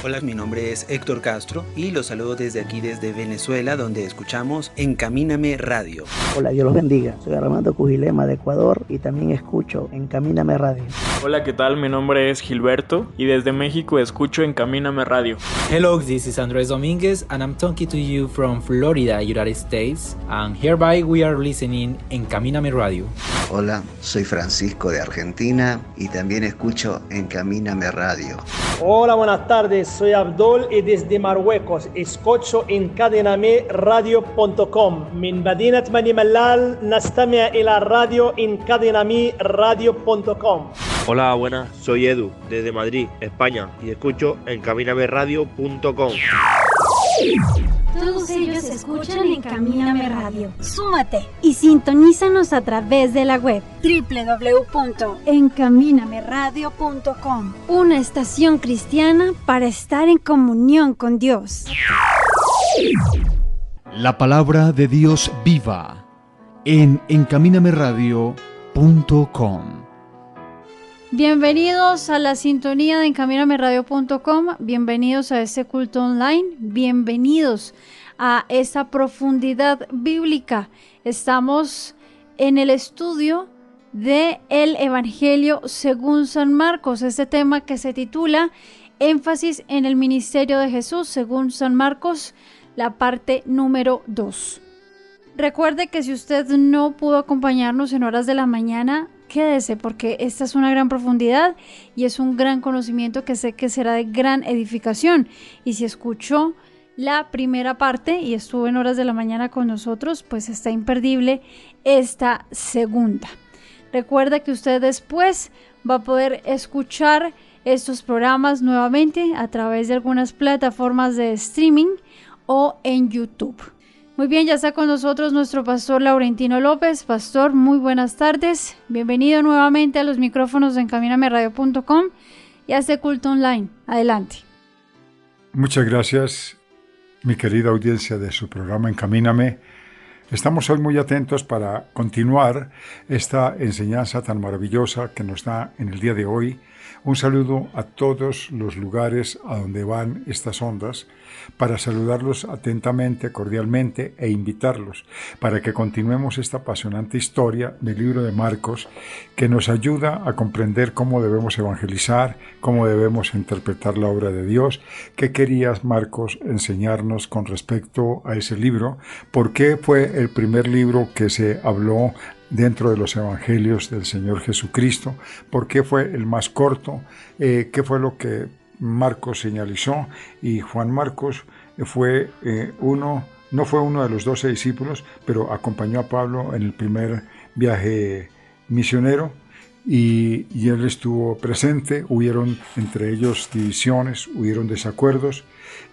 Hola, mi nombre es Héctor Castro y los saludo desde aquí, desde Venezuela, donde escuchamos Encamíname Radio. Hola, Dios los bendiga. Soy Armando Cujilema de Ecuador y también escucho Encamíname Radio. Hola, ¿qué tal? Mi nombre es Gilberto y desde México escucho Encamíname Radio. Hello, this is Andrés Domínguez and I'm talking to you from Florida, United States, and hereby we are listening Encamíname Radio. Hola, soy Francisco de Argentina y también escucho Encamíname Radio. Hola, buenas tardes, soy Abdul y desde Marruecos escucho encadenameradio.com. من مدينة بني ملال نستمع إلى راديو encadenameradio.com. Hola, buenas, soy Edu desde Madrid, España y escucho encaminameradio.com. Todos ellos escuchan Encamíname Radio. Súmate y sintonízanos a través de la web www.encaminameradio.com. Una estación cristiana para estar en comunión con Dios. La palabra de Dios viva en encaminameradio.com. Bienvenidos a la sintonía de encaminameradio.com, bienvenidos a este culto online, bienvenidos a esta profundidad bíblica. Estamos en el estudio de el Evangelio según San Marcos, este tema que se titula Énfasis en el ministerio de Jesús según San Marcos, la parte número 2. Recuerde que si usted no pudo acompañarnos en horas de la mañana, quédese porque esta es una gran profundidad y es un gran conocimiento que sé que será de gran edificación. Y si escuchó la primera parte y estuvo en horas de la mañana con nosotros, pues está imperdible esta segunda. Recuerda que usted después va a poder escuchar estos programas nuevamente a través de algunas plataformas de streaming o en YouTube. Muy bien, ya está con nosotros nuestro pastor Laurentino López. Pastor, muy buenas tardes. Bienvenido nuevamente a los micrófonos de encaminameradio.com y a este culto online. Adelante. Muchas gracias, mi querida audiencia de su programa Encamíname. Estamos hoy muy atentos para continuar esta enseñanza tan maravillosa que nos da en el día de hoy. Un saludo a todos los lugares a donde van estas ondas para saludarlos atentamente, cordialmente e invitarlos para que continuemos esta apasionante historia del libro de Marcos que nos ayuda a comprender cómo debemos evangelizar, cómo debemos interpretar la obra de Dios. ¿Qué quería Marcos enseñarnos con respecto a ese libro? ¿Por qué fue el primer libro que se habló dentro de los evangelios del Señor Jesucristo? ¿Por qué fue el más corto? ¿Qué fue lo que Marcos señalizó? Y Juan Marcos fue no fue uno de los 12 discípulos, pero acompañó a Pablo en el primer viaje misionero y él estuvo presente. Hubieron entre ellos divisiones, hubieron desacuerdos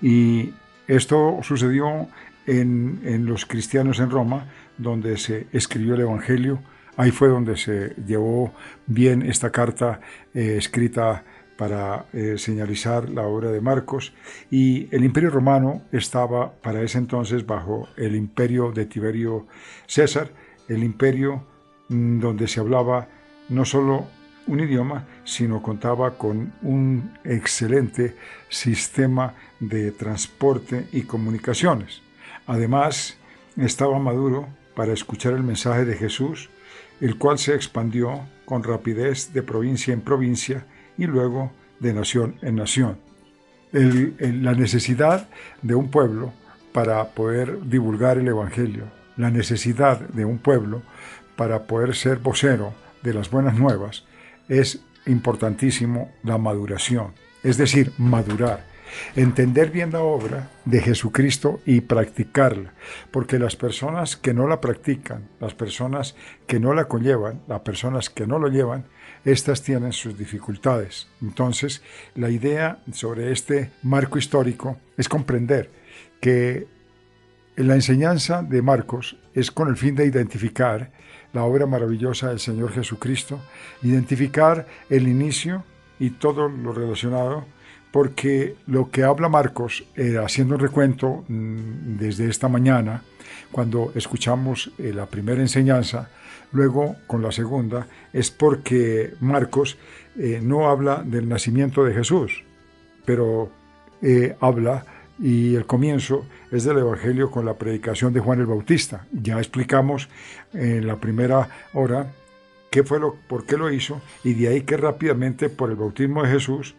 y esto sucedió en los cristianos en Roma, donde se escribió el Evangelio. Ahí fue donde se llevó bien esta carta escrita para señalizar la obra de Marcos. Y el Imperio Romano estaba para ese entonces bajo el imperio de Tiberio César, el imperio donde se hablaba no solo un idioma, sino contaba con un excelente sistema de transporte y comunicaciones. Además, estaba maduro para escuchar el mensaje de Jesús, el cual se expandió con rapidez de provincia en provincia y luego de nación en nación. La necesidad de un pueblo para poder divulgar el Evangelio, la necesidad de un pueblo para poder ser vocero de las buenas nuevas, es importantísimo la maduración, es decir, madurar. Entender bien la obra de Jesucristo y practicarla, porque las personas que no la practican, las personas que no la conllevan, las personas que no lo llevan, estas tienen sus dificultades. Entonces, la idea sobre este marco histórico es comprender que la enseñanza de Marcos es con el fin de identificar la obra maravillosa del Señor Jesucristo, identificar el inicio y todo lo relacionado porque lo que habla Marcos, haciendo un recuento desde esta mañana, cuando escuchamos la primera enseñanza, luego con la segunda, es porque Marcos no habla del nacimiento de Jesús, pero habla, y el comienzo es del Evangelio con la predicación de Juan el Bautista. Ya explicamos en la primera hora por qué lo hizo, y de ahí que rápidamente por el bautismo de Jesús,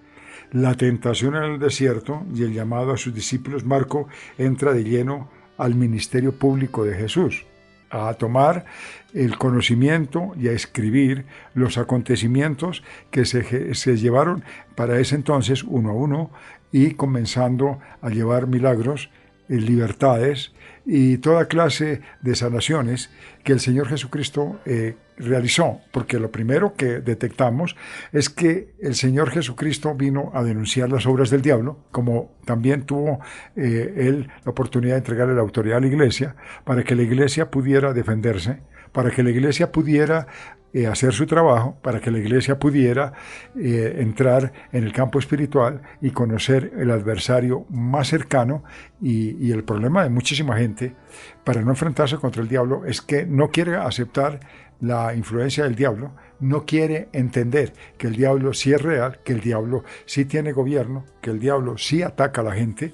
la tentación en el desierto y el llamado a sus discípulos, Marco entra de lleno al ministerio público de Jesús, a tomar el conocimiento y a escribir los acontecimientos que se llevaron para ese entonces uno a uno, y comenzando a llevar milagros, libertades y toda clase de sanaciones que el Señor Jesucristo realizó, porque lo primero que detectamos es que el Señor Jesucristo vino a denunciar las obras del diablo, como también tuvo él la oportunidad de entregarle la autoridad a la iglesia, para que la iglesia pudiera defenderse, para que la iglesia pudiera hacer su trabajo, para que la iglesia pudiera entrar en el campo espiritual y conocer el adversario más cercano. Y el problema de muchísima gente para no enfrentarse contra el diablo es que no quiere aceptar la influencia del diablo, no quiere entender que el diablo sí es real, que el diablo sí tiene gobierno, que el diablo sí ataca a la gente,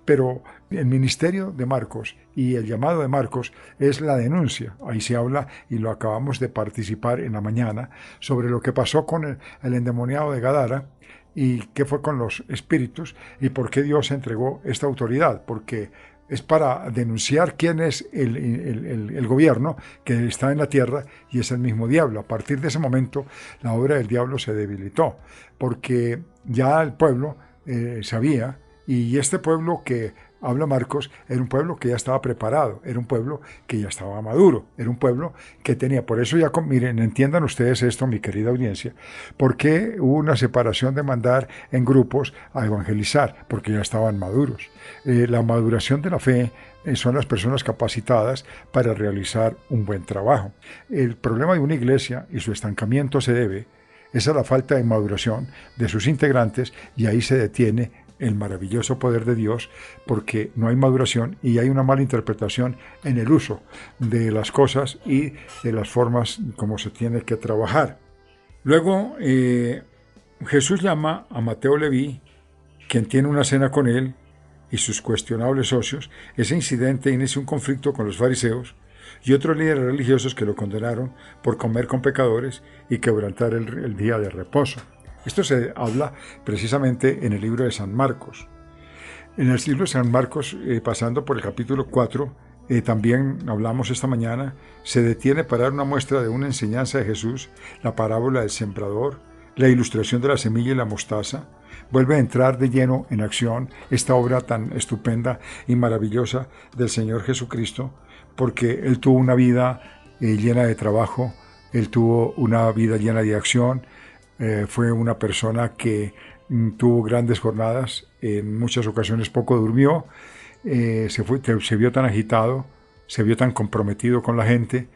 pero el ministerio de Marcos y el llamado de Marcos es la denuncia. Ahí se habla, y lo acabamos de participar en la mañana, sobre lo que pasó con el endemoniado de Gadara, y qué fue con los espíritus, y por qué Dios entregó esta autoridad, porque es para denunciar quién es el gobierno que está en la tierra, y es el mismo diablo. A partir de ese momento la obra del diablo se debilitó, porque ya el pueblo sabía, y este pueblo que habla Marcos era un pueblo que ya estaba preparado, era un pueblo que ya estaba maduro, era un pueblo que tenía, por eso ya, miren, entiendan ustedes esto, mi querida audiencia, ¿por qué hubo una separación de mandar en grupos a evangelizar? Porque ya estaban maduros. La maduración de la fe son las personas capacitadas para realizar un buen trabajo. El problema de una iglesia y su estancamiento se debe a la falta de maduración de sus integrantes, y ahí se detiene el maravilloso poder de Dios, porque no hay maduración y hay una mala interpretación en el uso de las cosas y de las formas como se tiene que trabajar. Luego Jesús llama a Mateo Leví, quien tiene una cena con él y sus cuestionables socios. Ese incidente inicia un conflicto con los fariseos y otros líderes religiosos que lo condenaron por comer con pecadores y quebrantar el día de reposo. Esto se habla precisamente en el libro de San Marcos. En el libro de San Marcos, pasando por el capítulo 4, también hablamos esta mañana, se detiene para dar una muestra de una enseñanza de Jesús, la parábola del sembrador, la ilustración de la semilla y la mostaza. Vuelve a entrar de lleno en acción esta obra tan estupenda y maravillosa del Señor Jesucristo, porque Él tuvo una vida llena de trabajo, Él tuvo una vida llena de acción. Fue una persona que tuvo grandes jornadas, en muchas ocasiones poco durmió, se vio tan agitado, se vio tan comprometido con la gente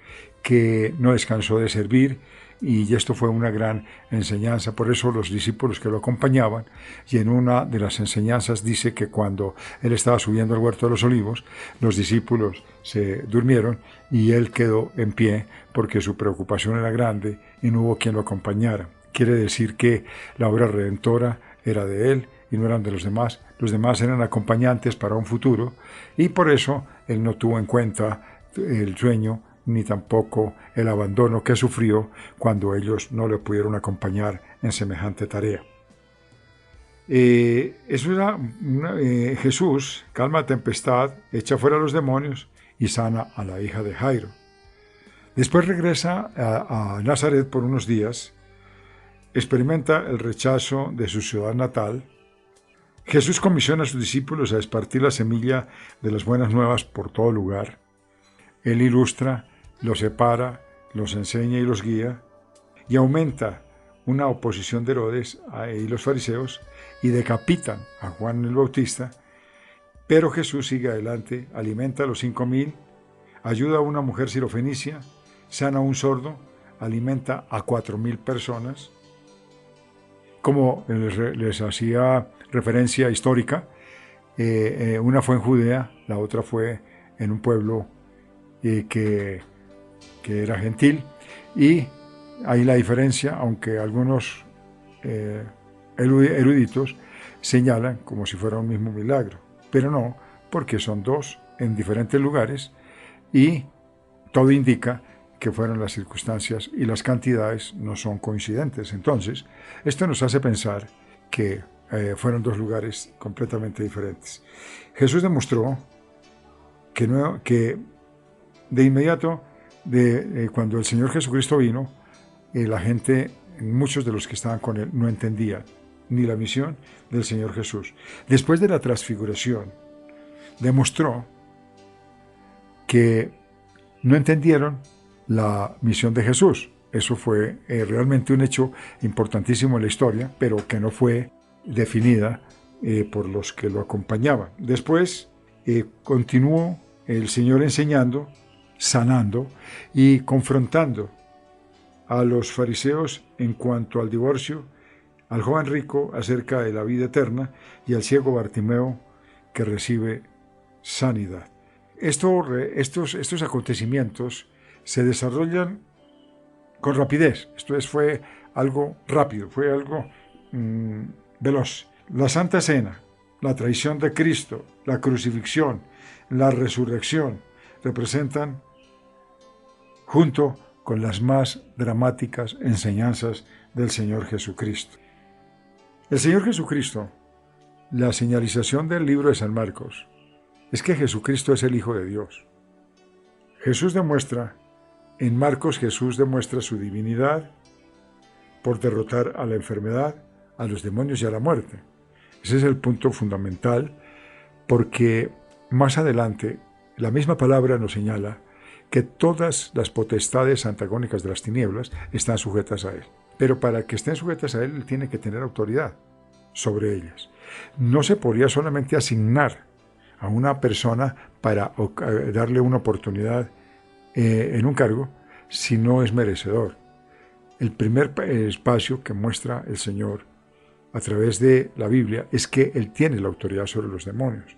que no descansó de servir, y esto fue una gran enseñanza. Por eso los discípulos que lo acompañaban, y en una de las enseñanzas dice que cuando él estaba subiendo al huerto de los olivos, los discípulos se durmieron y él quedó en pie porque su preocupación era grande y no hubo quien lo acompañara. Quiere decir que la obra redentora era de él y no eran de los demás. Los demás eran acompañantes para un futuro, y por eso él no tuvo en cuenta el sueño ni tampoco el abandono que sufrió cuando ellos no le pudieron acompañar en semejante tarea. Jesús calma la tempestad, echa fuera a los demonios y sana a la hija de Jairo. Después regresa a Nazaret por unos días. Experimenta el rechazo de su ciudad natal. Jesús comisiona a sus discípulos a esparcir la semilla de las buenas nuevas por todo lugar. Él ilustra, los separa, los enseña y los guía, y aumenta una oposición de Herodes y los fariseos, y decapitan a Juan el Bautista. Pero Jesús sigue adelante, alimenta a los 5,000, ayuda a una mujer sirofenicia, sana a un sordo, alimenta a 4,000 personas. Como les hacía referencia histórica. Una fue en Judea, la otra fue en un pueblo que era gentil. Y ahí la diferencia, aunque algunos eruditos señalan como si fuera un mismo milagro, pero no, porque son dos en diferentes lugares y todo indica que fueron las circunstancias y las cantidades no son coincidentes. Entonces, esto nos hace pensar que fueron dos lugares completamente diferentes. Jesús demostró que de inmediato, cuando el Señor Jesucristo vino, la gente, muchos de los que estaban con él, no entendían ni la misión del Señor Jesús. Después de la transfiguración, demostró que no entendieron la misión de Jesús. Eso fue realmente un hecho importantísimo en la historia, pero que no fue definida por los que lo acompañaban. Después continuó el Señor enseñando, sanando y confrontando a los fariseos en cuanto al divorcio, al joven rico acerca de la vida eterna y al ciego Bartimeo que recibe sanidad. Estos acontecimientos se desarrollan con rapidez. Fue algo rápido, fue algo veloz. La Santa Cena, la traición de Cristo, la crucifixión, la resurrección, representan, junto con las más dramáticas enseñanzas del Señor Jesucristo. El Señor Jesucristo, la señalización del libro de San Marcos, es que Jesucristo es el Hijo de Dios. En Marcos Jesús demuestra su divinidad por derrotar a la enfermedad, a los demonios y a la muerte. Ese es el punto fundamental, porque más adelante la misma palabra nos señala que todas las potestades antagónicas de las tinieblas están sujetas a Él. Pero para que estén sujetas a Él tiene que tener autoridad sobre ellas. No se podría solamente asignar a una persona para darle una oportunidad en un cargo si no es merecedor. El primer espacio que muestra el Señor a través de la Biblia es que Él tiene la autoridad sobre los demonios,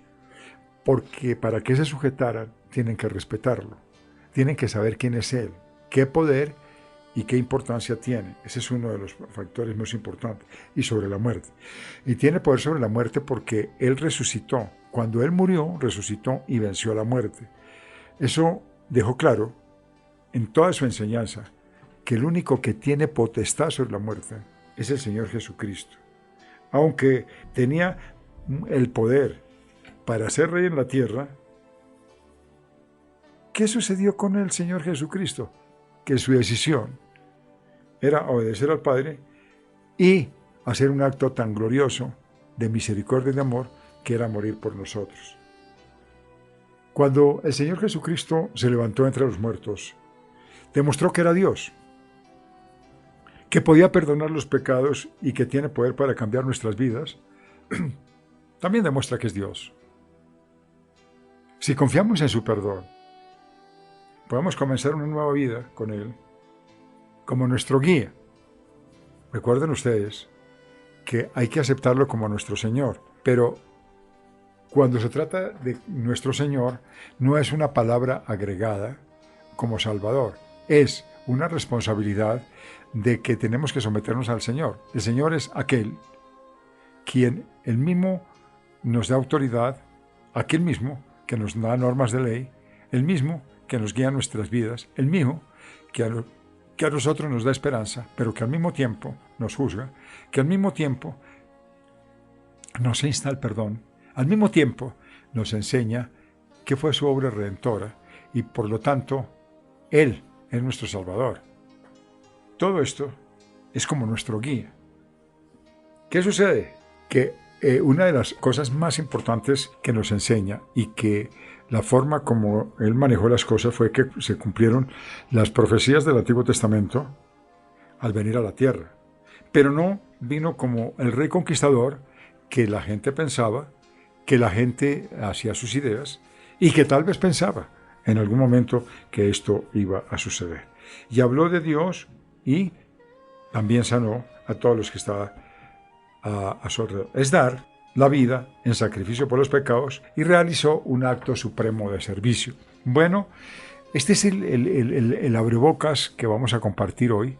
porque para que se sujetaran tienen que respetarlo, tienen que saber quién es Él, qué poder y qué importancia tiene. Ese es uno de los factores más importantes. Y sobre la muerte. Y tiene poder sobre la muerte porque Él resucitó. Cuando Él murió, resucitó y venció a la muerte. Eso dejó claro en toda su enseñanza que el único que tiene potestad sobre la muerte es el Señor Jesucristo. Aunque tenía el poder para ser rey en la tierra, ¿qué sucedió con el Señor Jesucristo? Que su decisión era obedecer al Padre y hacer un acto tan glorioso de misericordia y de amor que era morir por nosotros. Cuando el Señor Jesucristo se levantó entre los muertos, demostró que era Dios, que podía perdonar los pecados y que tiene poder para cambiar nuestras vidas. También demuestra que es Dios. Si confiamos en su perdón, podemos comenzar una nueva vida con Él como nuestro guía. Recuerden ustedes que hay que aceptarlo como nuestro Señor, pero cuando se trata de nuestro Señor, no es una palabra agregada como Salvador, es una responsabilidad de que tenemos que someternos al Señor. El Señor es aquel quien Él mismo nos da autoridad, aquel mismo que nos da normas de ley, el mismo que nos guía nuestras vidas, el mismo que a nosotros nos da esperanza, pero que al mismo tiempo nos juzga, que al mismo tiempo nos insta al perdón, al mismo tiempo nos enseña que fue su obra redentora y por lo tanto Él es nuestro Salvador. Todo esto es como nuestro guía. ¿Qué sucede? Que una de las cosas más importantes que nos enseña y que la forma como Él manejó las cosas fue que se cumplieron las profecías del Antiguo Testamento al venir a la tierra. Pero no vino como el rey conquistador que la gente pensaba, que la gente hacía sus ideas y que tal vez pensaba en algún momento que esto iba a suceder. Y habló de Dios y también sanó a todos los que estaban a su alrededor. Es dar la vida en sacrificio por los pecados y realizó un acto supremo de servicio. Bueno, este es el abrebocas que vamos a compartir hoy,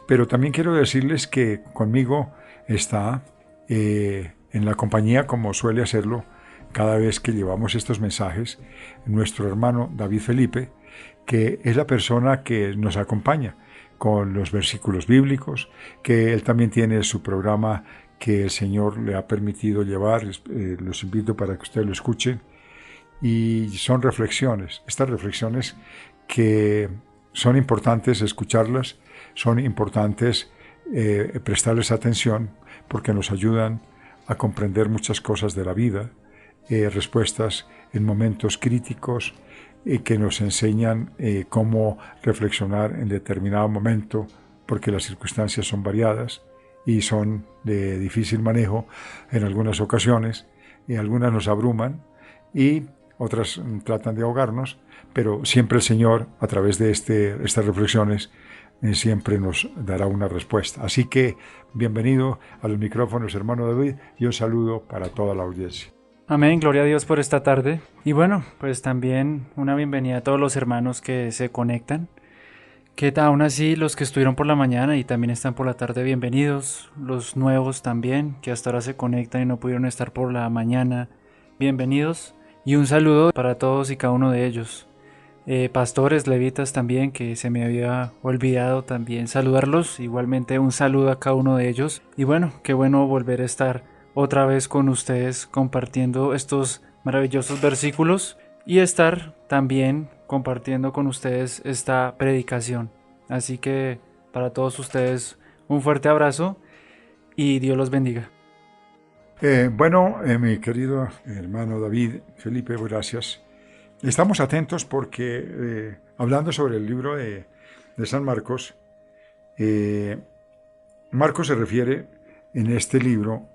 pero también quiero decirles que conmigo está en la compañía, como suele hacerlo cada vez que llevamos estos mensajes, nuestro hermano David Felipe, que es la persona que nos acompaña con los versículos bíblicos, que él también tiene su programa que el Señor le ha permitido llevar. Los invito para que ustedes lo escuchen, y son reflexiones, estas reflexiones que son importantes escucharlas, son importantes prestarles atención, porque nos ayudan a comprender muchas cosas de la vida, respuestas en momentos críticos, que nos enseñan cómo reflexionar en determinado momento, porque las circunstancias son variadas y son de difícil manejo en algunas ocasiones, y algunas nos abruman y otras tratan de ahogarnos, pero siempre el Señor, a través de estas reflexiones, siempre nos dará una respuesta. Así que bienvenido a los micrófonos, hermano David, y un saludo para toda la audiencia. Amén, gloria a Dios por esta tarde. Y bueno, pues también una bienvenida a todos los hermanos que se conectan, que aún así los que estuvieron por la mañana y también están por la tarde, bienvenidos. Los nuevos también, que hasta ahora se conectan y no pudieron estar por la mañana, bienvenidos. Y un saludo para todos y cada uno de ellos. Pastores, levitas también, que se me había olvidado también saludarlos. Igualmente un saludo a cada uno de ellos. Y bueno, qué bueno volver a estar otra vez con ustedes compartiendo estos maravillosos versículos y estar también compartiendo con ustedes esta predicación. Así que para todos ustedes un fuerte abrazo y Dios los bendiga. Mi querido hermano David Felipe, gracias. Estamos atentos porque hablando sobre el libro de San Marcos, Marcos se refiere en este libro.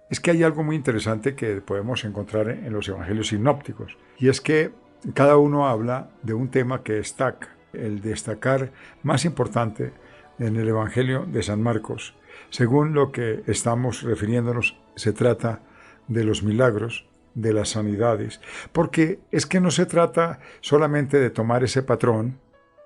Es que hay algo muy interesante que podemos encontrar en los evangelios sinópticos, y es que cada uno habla de un tema que destaca. El destacar más importante en el evangelio de San Marcos, según lo que estamos refiriéndonos, se trata de los milagros, de las sanidades, porque es que no se trata solamente de tomar ese patrón.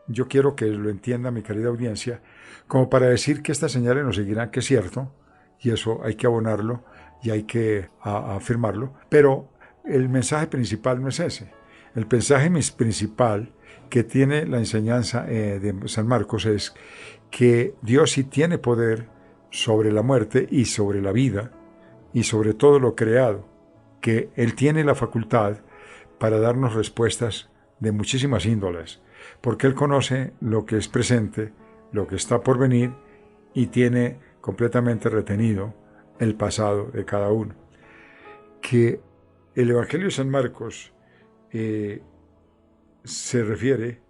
Yo quiero que lo entienda mi querida audiencia, como para decir que estas señales nos seguirán, que es cierto, y eso hay que abonarlo y hay que afirmarlo, pero el mensaje principal no es ese. El mensaje principal que tiene la enseñanza de San Marcos es que Dios sí tiene poder sobre la muerte y sobre la vida y sobre todo lo creado, que Él tiene la facultad para darnos respuestas de muchísimas índoles, porque Él conoce lo que es presente, lo que está por venir, y tiene completamente retenido el pasado de cada uno. Que el Evangelio de San Marcos se refiere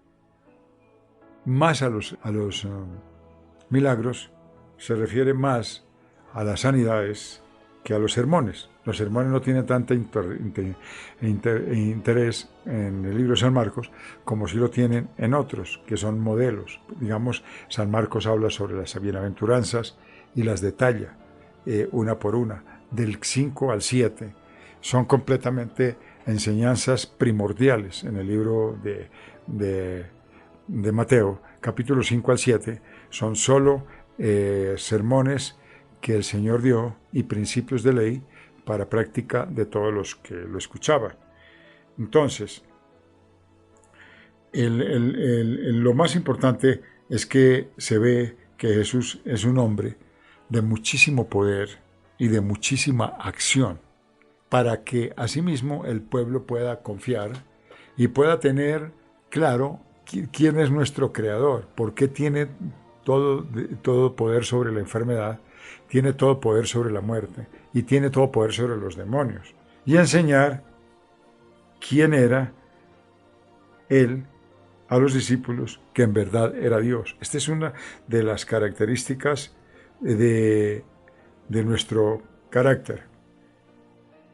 más a los milagros, se refiere más a las sanidades que a los sermones. Los sermones no tienen tanto interés en el libro de San Marcos como si lo tienen en otros, que son modelos. Digamos, San Marcos habla sobre las bienaventuranzas y las detalla una por una, del 5 al 7. Son completamente enseñanzas primordiales en el libro de Mateo, capítulo 5 al 7, son solo sermones que el Señor dio y principios de ley para práctica de todos los que lo escuchaban. Entonces, lo más importante es que se ve que Jesús es un hombre de muchísimo poder y de muchísima acción, para que asimismo el pueblo pueda confiar y pueda tener claro quién es nuestro Creador, por qué tiene todo poder sobre la enfermedad, tiene todo poder sobre la muerte y tiene todo poder sobre los demonios, y enseñar quién era Él a los discípulos, que en verdad era Dios. Esta es una de las características de nuestro carácter.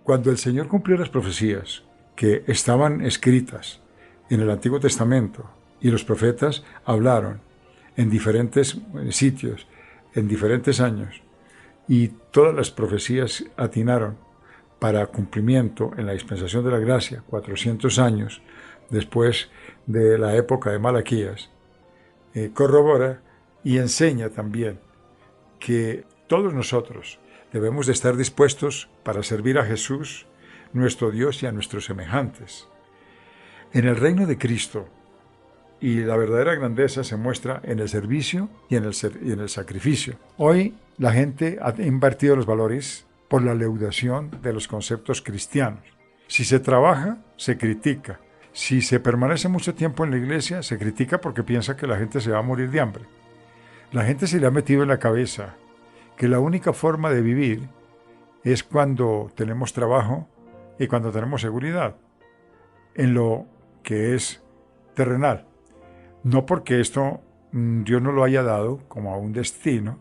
Cuando el Señor cumplió las profecías que estaban escritas en el Antiguo Testamento, y los profetas hablaron en diferentes sitios, en diferentes años, y todas las profecías atinaron para cumplimiento en la dispensación de la gracia, 400 años después de la época de Malaquías, corrobora y enseña también que todos nosotros debemos de estar dispuestos para servir a Jesús, nuestro Dios, y a nuestros semejantes. En el reino de Cristo, y la verdadera grandeza se muestra en el servicio y en el sacrificio. Hoy la gente ha invertido los valores por la leudación de los conceptos cristianos. Si se trabaja, se critica. Si se permanece mucho tiempo en la iglesia, se critica porque piensa que la gente se va a morir de hambre. La gente se le ha metido en la cabeza que la única forma de vivir es cuando tenemos trabajo y cuando tenemos seguridad en lo que es terrenal. No porque esto Dios no lo haya dado como a un destino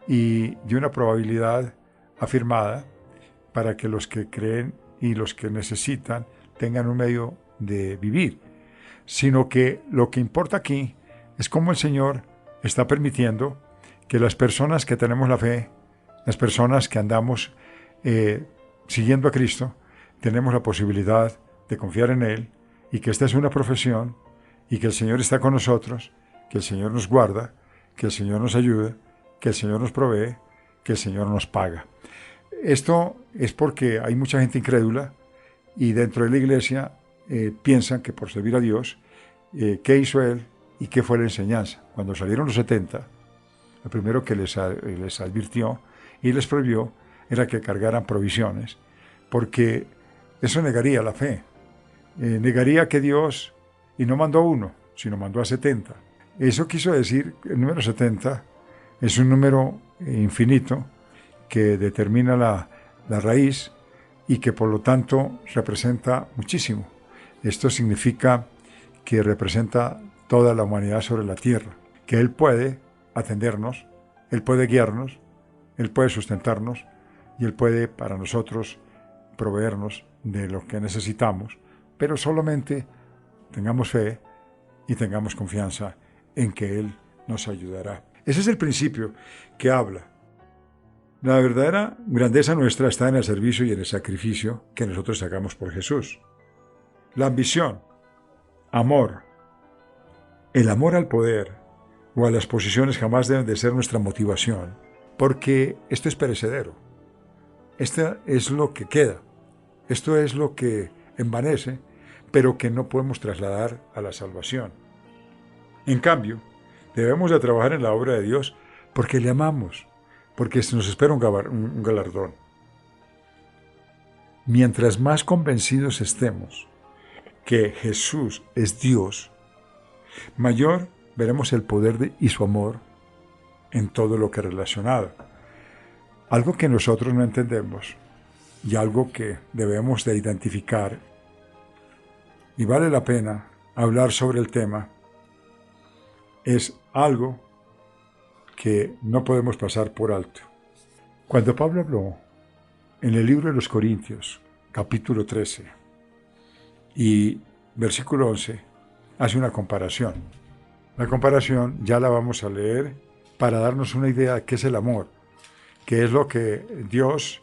y de una probabilidad afirmada para que los que creen y los que necesitan tengan un medio de vivir, sino que lo que importa aquí es cómo el Señor está permitiendo que las personas que tenemos la fe, las personas que andamos siguiendo a Cristo, tenemos la posibilidad de confiar en Él y que esta es una profesión y que el Señor está con nosotros, que el Señor nos guarda, que el Señor nos ayuda, que el Señor nos provee, que el Señor nos paga. Esto es porque hay mucha gente incrédula y dentro de la iglesia piensan que por servir a Dios, ¿qué hizo Él y qué fue la enseñanza? Cuando salieron los 70, lo primero que les advirtió y les prohibió era que cargaran provisiones, porque eso negaría la fe, negaría que Dios, y no mandó a uno, sino mandó a 70. Eso quiso decir, el número 70 es un número infinito que determina la raíz y que por lo tanto representa muchísimo. Esto significa que representa toda la humanidad sobre la tierra, que Él puede atendernos, Él puede guiarnos, Él puede sustentarnos y Él puede para nosotros proveernos de lo que necesitamos, pero solamente tengamos fe y tengamos confianza en que Él nos ayudará. Ese es el principio que habla. La verdadera grandeza nuestra está en el servicio y en el sacrificio que nosotros hagamos por Jesús. La ambición, amor, el amor al poder o a las posiciones jamás deben de ser nuestra motivación, porque esto es perecedero. Esto es lo que queda. Esto es lo que envanece, pero que no podemos trasladar a la salvación. En cambio, debemos de trabajar en la obra de Dios porque le amamos, porque nos espera un galardón. Mientras más convencidos estemos que Jesús es Dios, mayor veremos el poder y su amor en todo lo que es relacionado. Algo que nosotros no entendemos y algo que debemos de identificar, y vale la pena hablar sobre el tema, es algo que no podemos pasar por alto. Cuando Pablo habló en el libro de los Corintios, capítulo 13 y versículo 11, hace una comparación. La comparación ya la vamos a leer para darnos una idea de qué es el amor, qué es lo que Dios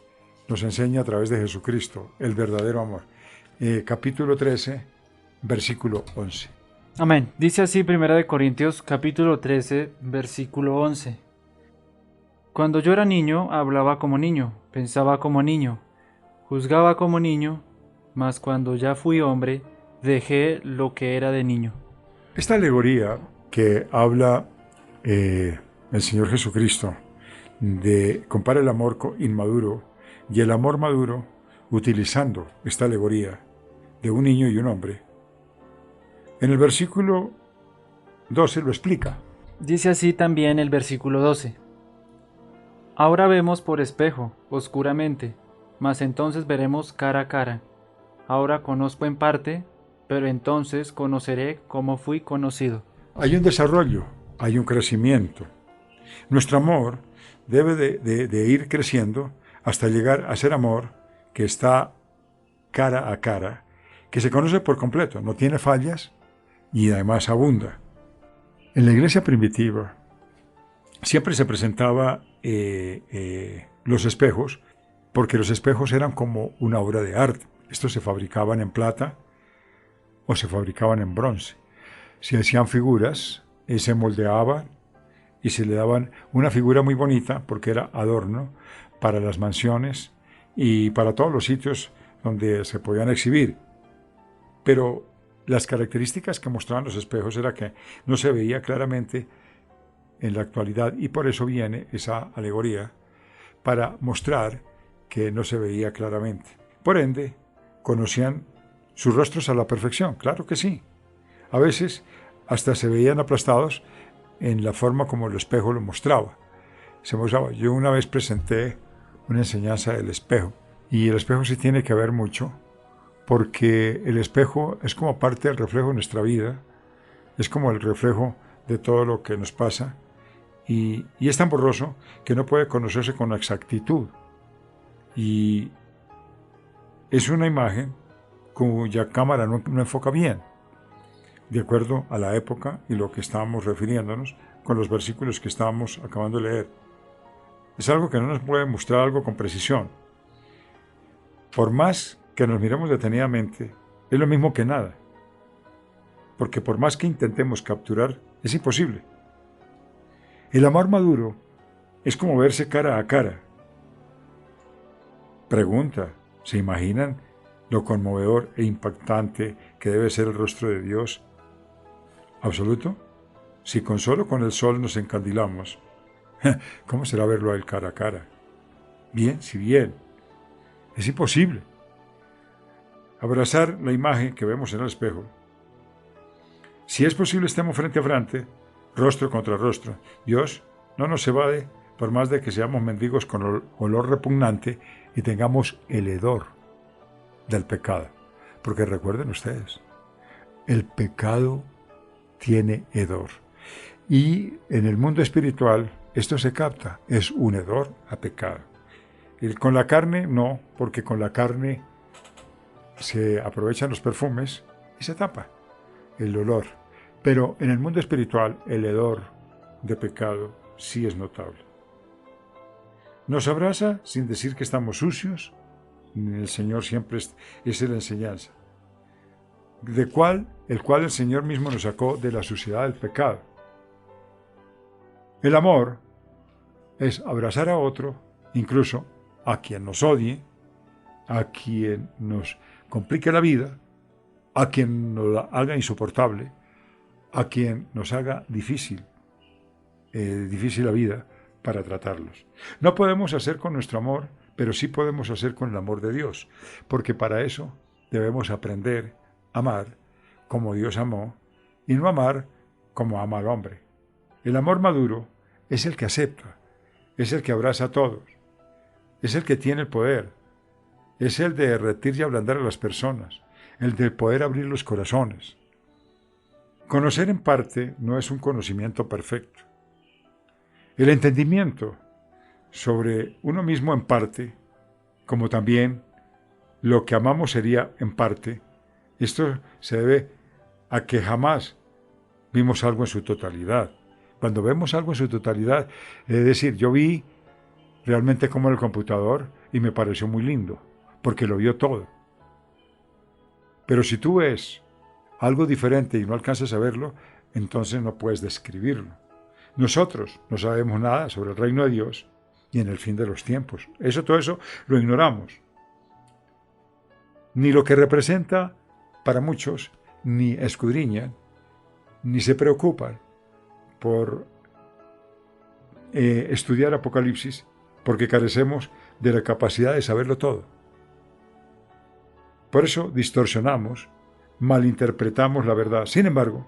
nos enseña a través de Jesucristo, el verdadero amor. Capítulo 13, versículo 11. Amén. Dice así 1 Corintios capítulo 13, versículo 11. Cuando yo era niño, hablaba como niño, pensaba como niño, juzgaba como niño, mas cuando ya fui hombre, dejé lo que era de niño. Esta alegoría que habla el Señor Jesucristo compara el amor inmaduro y el amor maduro, utilizando esta alegoría de un niño y un hombre. En el versículo 12 lo explica. Dice así también el versículo 12. Ahora vemos por espejo, oscuramente, mas entonces veremos cara a cara. Ahora conozco en parte, pero entonces conoceré como fui conocido. Hay un desarrollo, hay un crecimiento. Nuestro amor debe de ir creciendo hasta llegar a ser amor que está cara a cara, que se conoce por completo, no tiene fallas y además abunda. En la iglesia primitiva siempre se presentaba los espejos porque los espejos eran como una obra de arte. Estos se fabricaban en plata o se fabricaban en bronce. Se hacían figuras y se moldeaban y se le daban una figura muy bonita porque era adorno para las mansiones y para todos los sitios donde se podían exhibir. Pero las características que mostraban los espejos era que no se veía claramente en la actualidad, y por eso viene esa alegoría, para mostrar que no se veía claramente. Por ende, conocían sus rostros a la perfección, claro que sí. A veces hasta se veían aplastados en la forma como el espejo lo mostraba. Se mostraba. Yo una vez presenté una enseñanza del espejo, y el espejo sí tiene que ver mucho, porque el espejo es como parte del reflejo de nuestra vida, es como el reflejo de todo lo que nos pasa, y es tan borroso que no puede conocerse con exactitud. Y es una imagen cuya cámara no enfoca bien, de acuerdo a la época y lo que estábamos refiriéndonos con los versículos que estábamos acabando de leer. Es algo que no nos puede mostrar algo con precisión. Por más que nos miremos detenidamente, es lo mismo que nada, porque por más que intentemos capturar, es imposible. El amor maduro es como verse cara a cara. Pregunta, ¿se imaginan lo conmovedor e impactante que debe ser el rostro de Dios absoluto? Si solo con el sol nos encandilamos, ¿cómo será verlo a él cara a cara? Bien, si bien, es imposible. Abrazar la imagen que vemos en el espejo. Si es posible, estemos frente a frente, rostro contra rostro. Dios no nos evade por más de que seamos mendigos con olor repugnante y tengamos el hedor del pecado. Porque recuerden ustedes, el pecado tiene hedor. Y en el mundo espiritual esto se capta, es un hedor a pecado. Y con la carne no, porque con la carne se aprovechan los perfumes y se tapa el olor. Pero en el mundo espiritual el hedor de pecado sí es notable. Nos abraza sin decir que estamos sucios. El Señor siempre es la enseñanza, el cual el Señor mismo nos sacó de la suciedad del pecado. El amor es abrazar a otro, incluso a quien nos odie, a quien nos complique la vida, a quien nos la haga insoportable, a quien nos haga difícil la vida para tratarlos. No podemos hacer con nuestro amor, pero sí podemos hacer con el amor de Dios, porque para eso debemos aprender a amar como Dios amó y no amar como ama al hombre. El amor maduro es el que acepta, es el que abraza a todos, es el que tiene el poder, es el de derretir y ablandar a las personas, el de poder abrir los corazones. Conocer en parte no es un conocimiento perfecto. El entendimiento sobre uno mismo en parte, como también lo que amamos sería en parte, esto se debe a que jamás vimos algo en su totalidad. Cuando vemos algo en su totalidad, es decir, yo vi realmente como en el computador y me pareció muy lindo, porque lo vio todo. Pero si tú ves algo diferente y no alcanzas a verlo, entonces no puedes describirlo. Nosotros no sabemos nada sobre el reino de Dios y en el fin de los tiempos. Todo eso lo ignoramos. Ni lo que representa para muchos, ni escudriñan, ni se preocupan por estudiar Apocalipsis, porque carecemos de la capacidad de saberlo todo. Por eso distorsionamos, malinterpretamos la verdad. Sin embargo,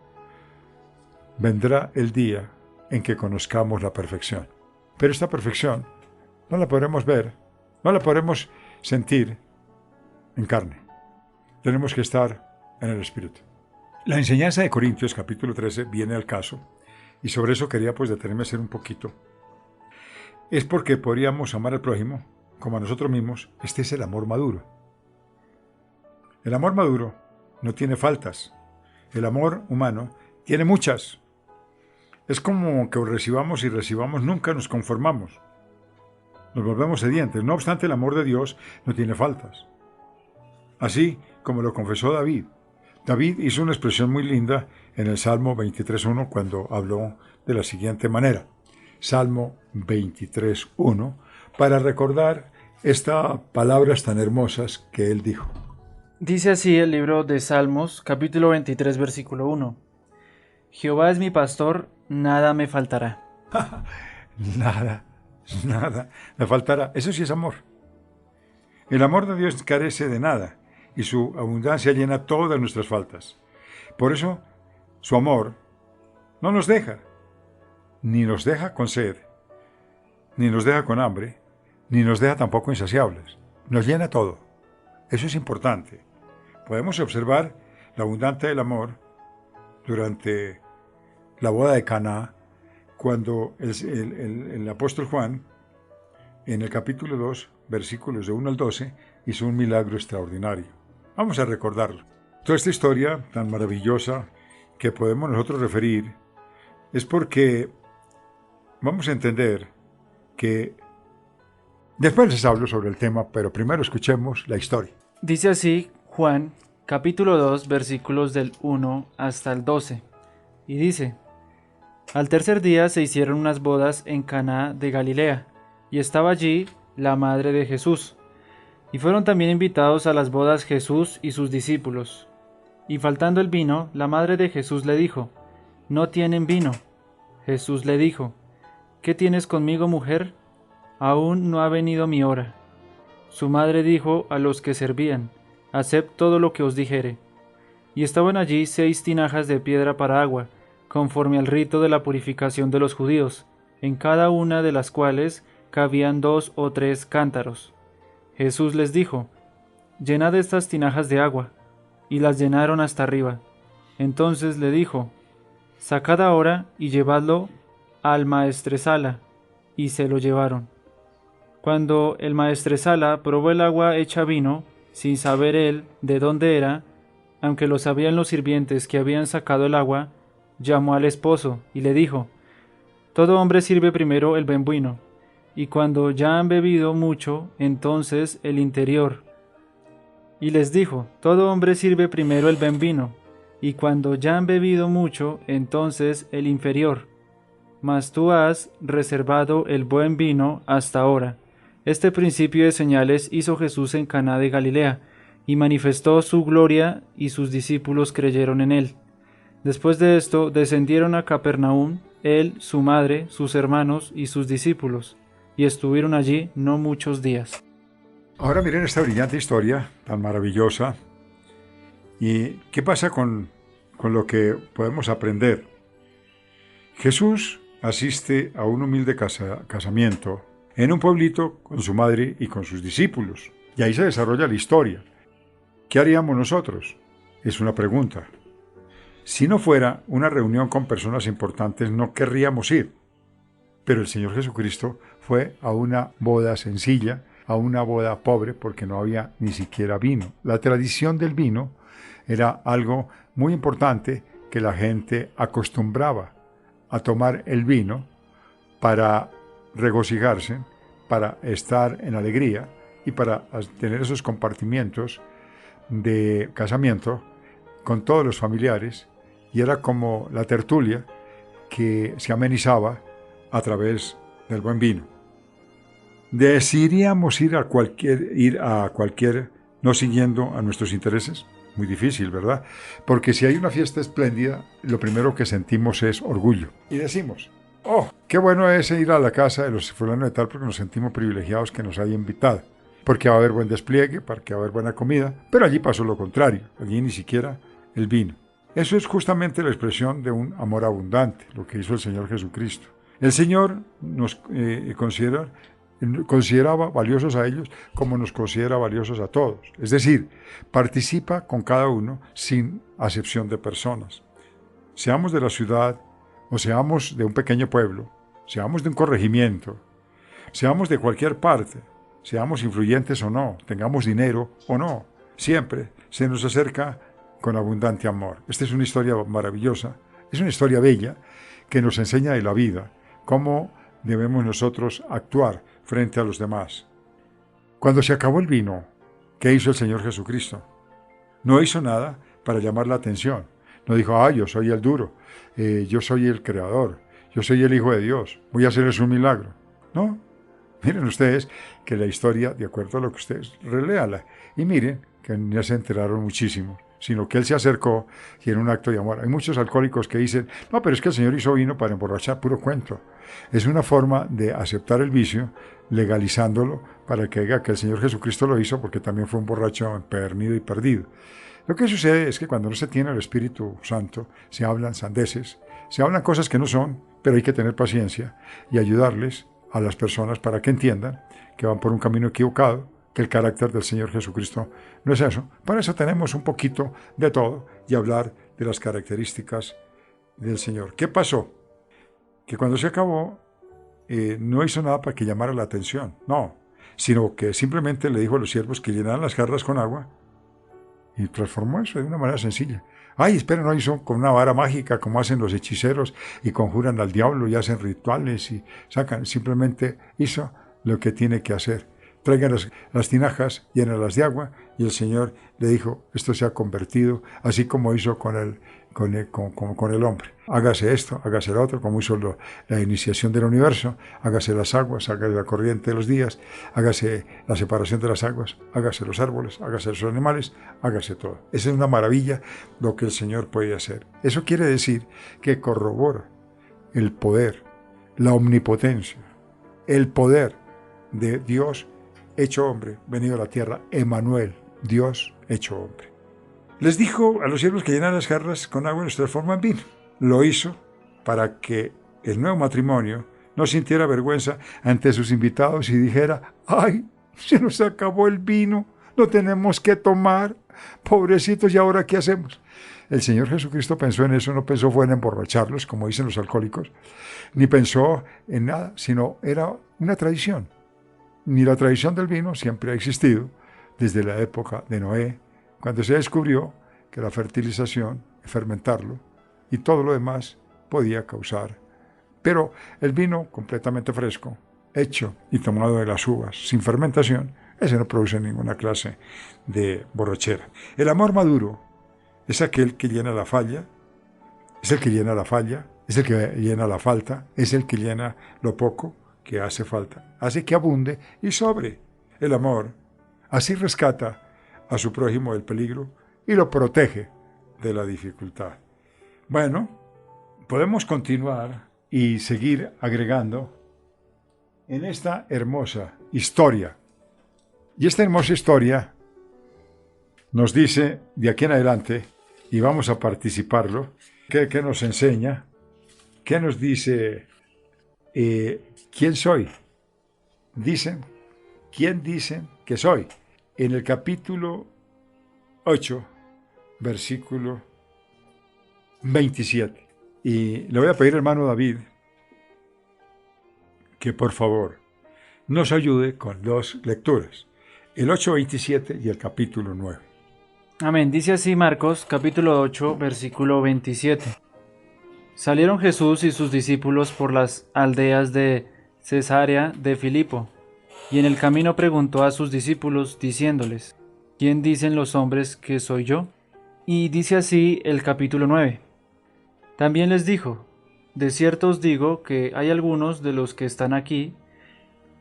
vendrá el día en que conozcamos la perfección. Pero esta perfección no la podremos ver, no la podremos sentir en carne. Tenemos que estar en el Espíritu. La enseñanza de Corintios, capítulo 13, viene al caso, y sobre eso quería detenerme a hacer un poquito. Es porque podríamos amar al prójimo como a nosotros mismos. Este es el amor maduro. El amor maduro no tiene faltas. El amor humano tiene muchas. Es como que recibamos y recibamos, nunca nos conformamos. nos volvemos sedientes. No obstante, el amor de Dios no tiene faltas. Así como lo confesó David. David hizo una expresión muy linda en el Salmo 23.1 cuando habló de la siguiente manera. Salmo 23.1, para recordar estas palabras tan hermosas que él dijo. Dice así el libro de Salmos, capítulo 23, versículo 1. Jehová es mi pastor, nada me faltará. Nada me faltará. Eso sí es amor. El amor de Dios carece de nada y su abundancia llena todas nuestras faltas. Por eso, su amor no nos deja, ni nos deja con sed, ni nos deja con hambre, ni nos deja tampoco insaciables. Nos llena todo. Eso es importante. Podemos observar la abundancia del amor durante la boda de Caná, cuando el apóstol Juan, en el capítulo 2, versículos de 1 al 12, hizo un milagro extraordinario. Vamos a recordarlo. Toda esta historia tan maravillosa que podemos nosotros referir es porque vamos a entender que después les hablo sobre el tema, pero primero escuchemos la historia. Dice así Juan, capítulo 2, versículos del 1 hasta el 12, y dice: Al tercer día se hicieron unas bodas en Caná de Galilea, y estaba allí la madre de Jesús. Y fueron también invitados a las bodas Jesús y sus discípulos. Y faltando el vino, la madre de Jesús le dijo: No tienen vino. Jesús le dijo: ¿Qué tienes conmigo, mujer? Aún no ha venido mi hora. Su madre dijo a los que servían: Haced todo lo que os dijere. Y estaban allí 6 tinajas de piedra para agua, conforme al rito de la purificación de los judíos, en cada una de las cuales cabían 2 o 3 cántaros. Jesús les dijo: Llenad estas tinajas de agua, y las llenaron hasta arriba. Entonces le dijo: Sacad ahora y llevadlo al maestresala, y se lo llevaron. Cuando el maestresala probó el agua hecha vino, sin saber él de dónde era, aunque lo sabían los sirvientes que habían sacado el agua, llamó al esposo y le dijo: Todo hombre sirve primero el buen vino, y cuando ya han bebido mucho, entonces el interior. Y les dijo: Todo hombre sirve primero el buen vino, y cuando ya han bebido mucho, entonces el inferior. Mas tú has reservado el buen vino hasta ahora. Este principio de señales hizo Jesús en Caná de Galilea, y manifestó su gloria, y sus discípulos creyeron en él. Después de esto, descendieron a Capernaum, él, su madre, sus hermanos y sus discípulos, y estuvieron allí no muchos días. Ahora miren esta brillante historia, tan maravillosa. ¿Y qué pasa con lo que podemos aprender? Jesús asiste a un humilde casamiento en un pueblito con su madre y con sus discípulos. Y ahí se desarrolla la historia. ¿Qué haríamos nosotros? Es una pregunta. Si no fuera una reunión con personas importantes, no querríamos ir. Pero el Señor Jesucristo fue a una boda sencilla, a una boda pobre, porque no había ni siquiera vino. La tradición del vino era algo muy importante que la gente acostumbraba a tomar el vino para regocijarse, para estar en alegría y para tener esos compartimientos de casamiento con todos los familiares, y era como la tertulia que se amenizaba a través del buen vino. ¿Desearíamos ir a cualquier no siguiendo a nuestros intereses? Muy difícil, ¿verdad? Porque si hay una fiesta espléndida, lo primero que sentimos es orgullo. Y decimos: oh, qué bueno es ir a la casa de los fulanos de tal, porque nos sentimos privilegiados que nos haya invitado. Porque va a haber buen despliegue, porque va a haber buena comida. Pero allí pasó lo contrario. Allí ni siquiera el vino. Eso es justamente la expresión de un amor abundante, lo que hizo el Señor Jesucristo. El Señor nos consideraba valiosos a ellos como nos considera valiosos a todos. Es decir, participa con cada uno sin acepción de personas. Seamos de la ciudad o seamos de un pequeño pueblo, seamos de un corregimiento, seamos de cualquier parte, seamos influyentes o no, tengamos dinero o no, siempre se nos acerca con abundante amor. Esta es una historia maravillosa, es una historia bella que nos enseña de la vida, cómo debemos nosotros actuar frente a los demás. Cuando se acabó el vino, ¿qué hizo el Señor Jesucristo? No hizo nada para llamar la atención. No dijo, yo soy el duro, yo soy el creador, yo soy el Hijo de Dios, voy a hacerles un milagro. No, miren ustedes que la historia, de acuerdo a lo que ustedes reléala, y miren que ya se enteraron muchísimo, sino que Él se acercó y en un acto de amor. Hay muchos alcohólicos que dicen, no, pero es que el Señor hizo vino para emborrachar, puro cuento. Es una forma de aceptar el vicio, legalizándolo, para que diga que el Señor Jesucristo lo hizo porque también fue un borracho empedernido y perdido. Lo que sucede es que cuando no se tiene el Espíritu Santo, se hablan sandeces, se hablan cosas que no son, pero hay que tener paciencia y ayudarles a las personas para que entiendan que van por un camino equivocado, que el carácter del Señor Jesucristo no es eso. Para eso tenemos un poquito de todo y hablar de las características del Señor. ¿Qué pasó? Que cuando se acabó, no hizo nada para que llamara la atención, no, sino que simplemente le dijo a los siervos que llenaran las jarras con agua y transformó eso de una manera sencilla. Espera, no hizo con una vara mágica como hacen los hechiceros y conjuran al diablo y hacen rituales y sacan. Simplemente hizo lo que tiene que hacer. Traigan las tinajas, llénalas de agua, y el Señor le dijo, esto se ha convertido, así como hizo con el hombre. Hágase esto, hágase lo otro, como hizo la iniciación del universo, hágase las aguas, hágase la corriente de los días, hágase la separación de las aguas, hágase los árboles, hágase los animales, hágase todo. Esa es una maravilla lo que el Señor puede hacer. Eso quiere decir que corrobora el poder, la omnipotencia, el poder de Dios hecho hombre, venido a la tierra, Emmanuel, Dios hecho hombre. Les dijo a los siervos que llenaran las jarras con agua y los transformó en vino. Lo hizo para que el nuevo matrimonio no sintiera vergüenza ante sus invitados y dijera, se nos acabó el vino, no tenemos que tomar, pobrecitos, ¿y ahora qué hacemos? El Señor Jesucristo pensó en eso, no pensó fue en emborracharlos, como dicen los alcohólicos, ni pensó en nada, sino era una tradición. Ni la tradición del vino siempre ha existido, desde la época de Noé, cuando se descubrió que la fertilización, fermentarlo, y todo lo demás podía causar. Pero el vino completamente fresco, hecho y tomado de las uvas, sin fermentación, ese no produce ninguna clase de borrachera. El amor maduro es aquel que llena la falla, es el que llena la falla, es el que llena la falta, es el que llena lo poco que hace falta, hace que abunde y sobre. El amor así rescata a su prójimo del peligro y lo protege de la dificultad. Bueno, podemos continuar y seguir agregando en esta hermosa historia. Y esta hermosa historia nos dice de aquí en adelante, y vamos a participarlo, ¿qué nos enseña? ¿Qué nos dice? ¿Quién soy? ¿Quién dicen que soy? En el capítulo 8, versículo 27. Y le voy a pedir, hermano David, que por favor nos ayude con dos lecturas, el 8:27 y el capítulo 9. Amén. Dice así Marcos, capítulo 8, versículo 27. Salieron Jesús y sus discípulos por las aldeas de Cesarea de Filipo, y en el camino preguntó a sus discípulos, diciéndoles, ¿quién dicen los hombres que soy yo? Y dice así el capítulo 9. También les dijo, de cierto os digo que hay algunos de los que están aquí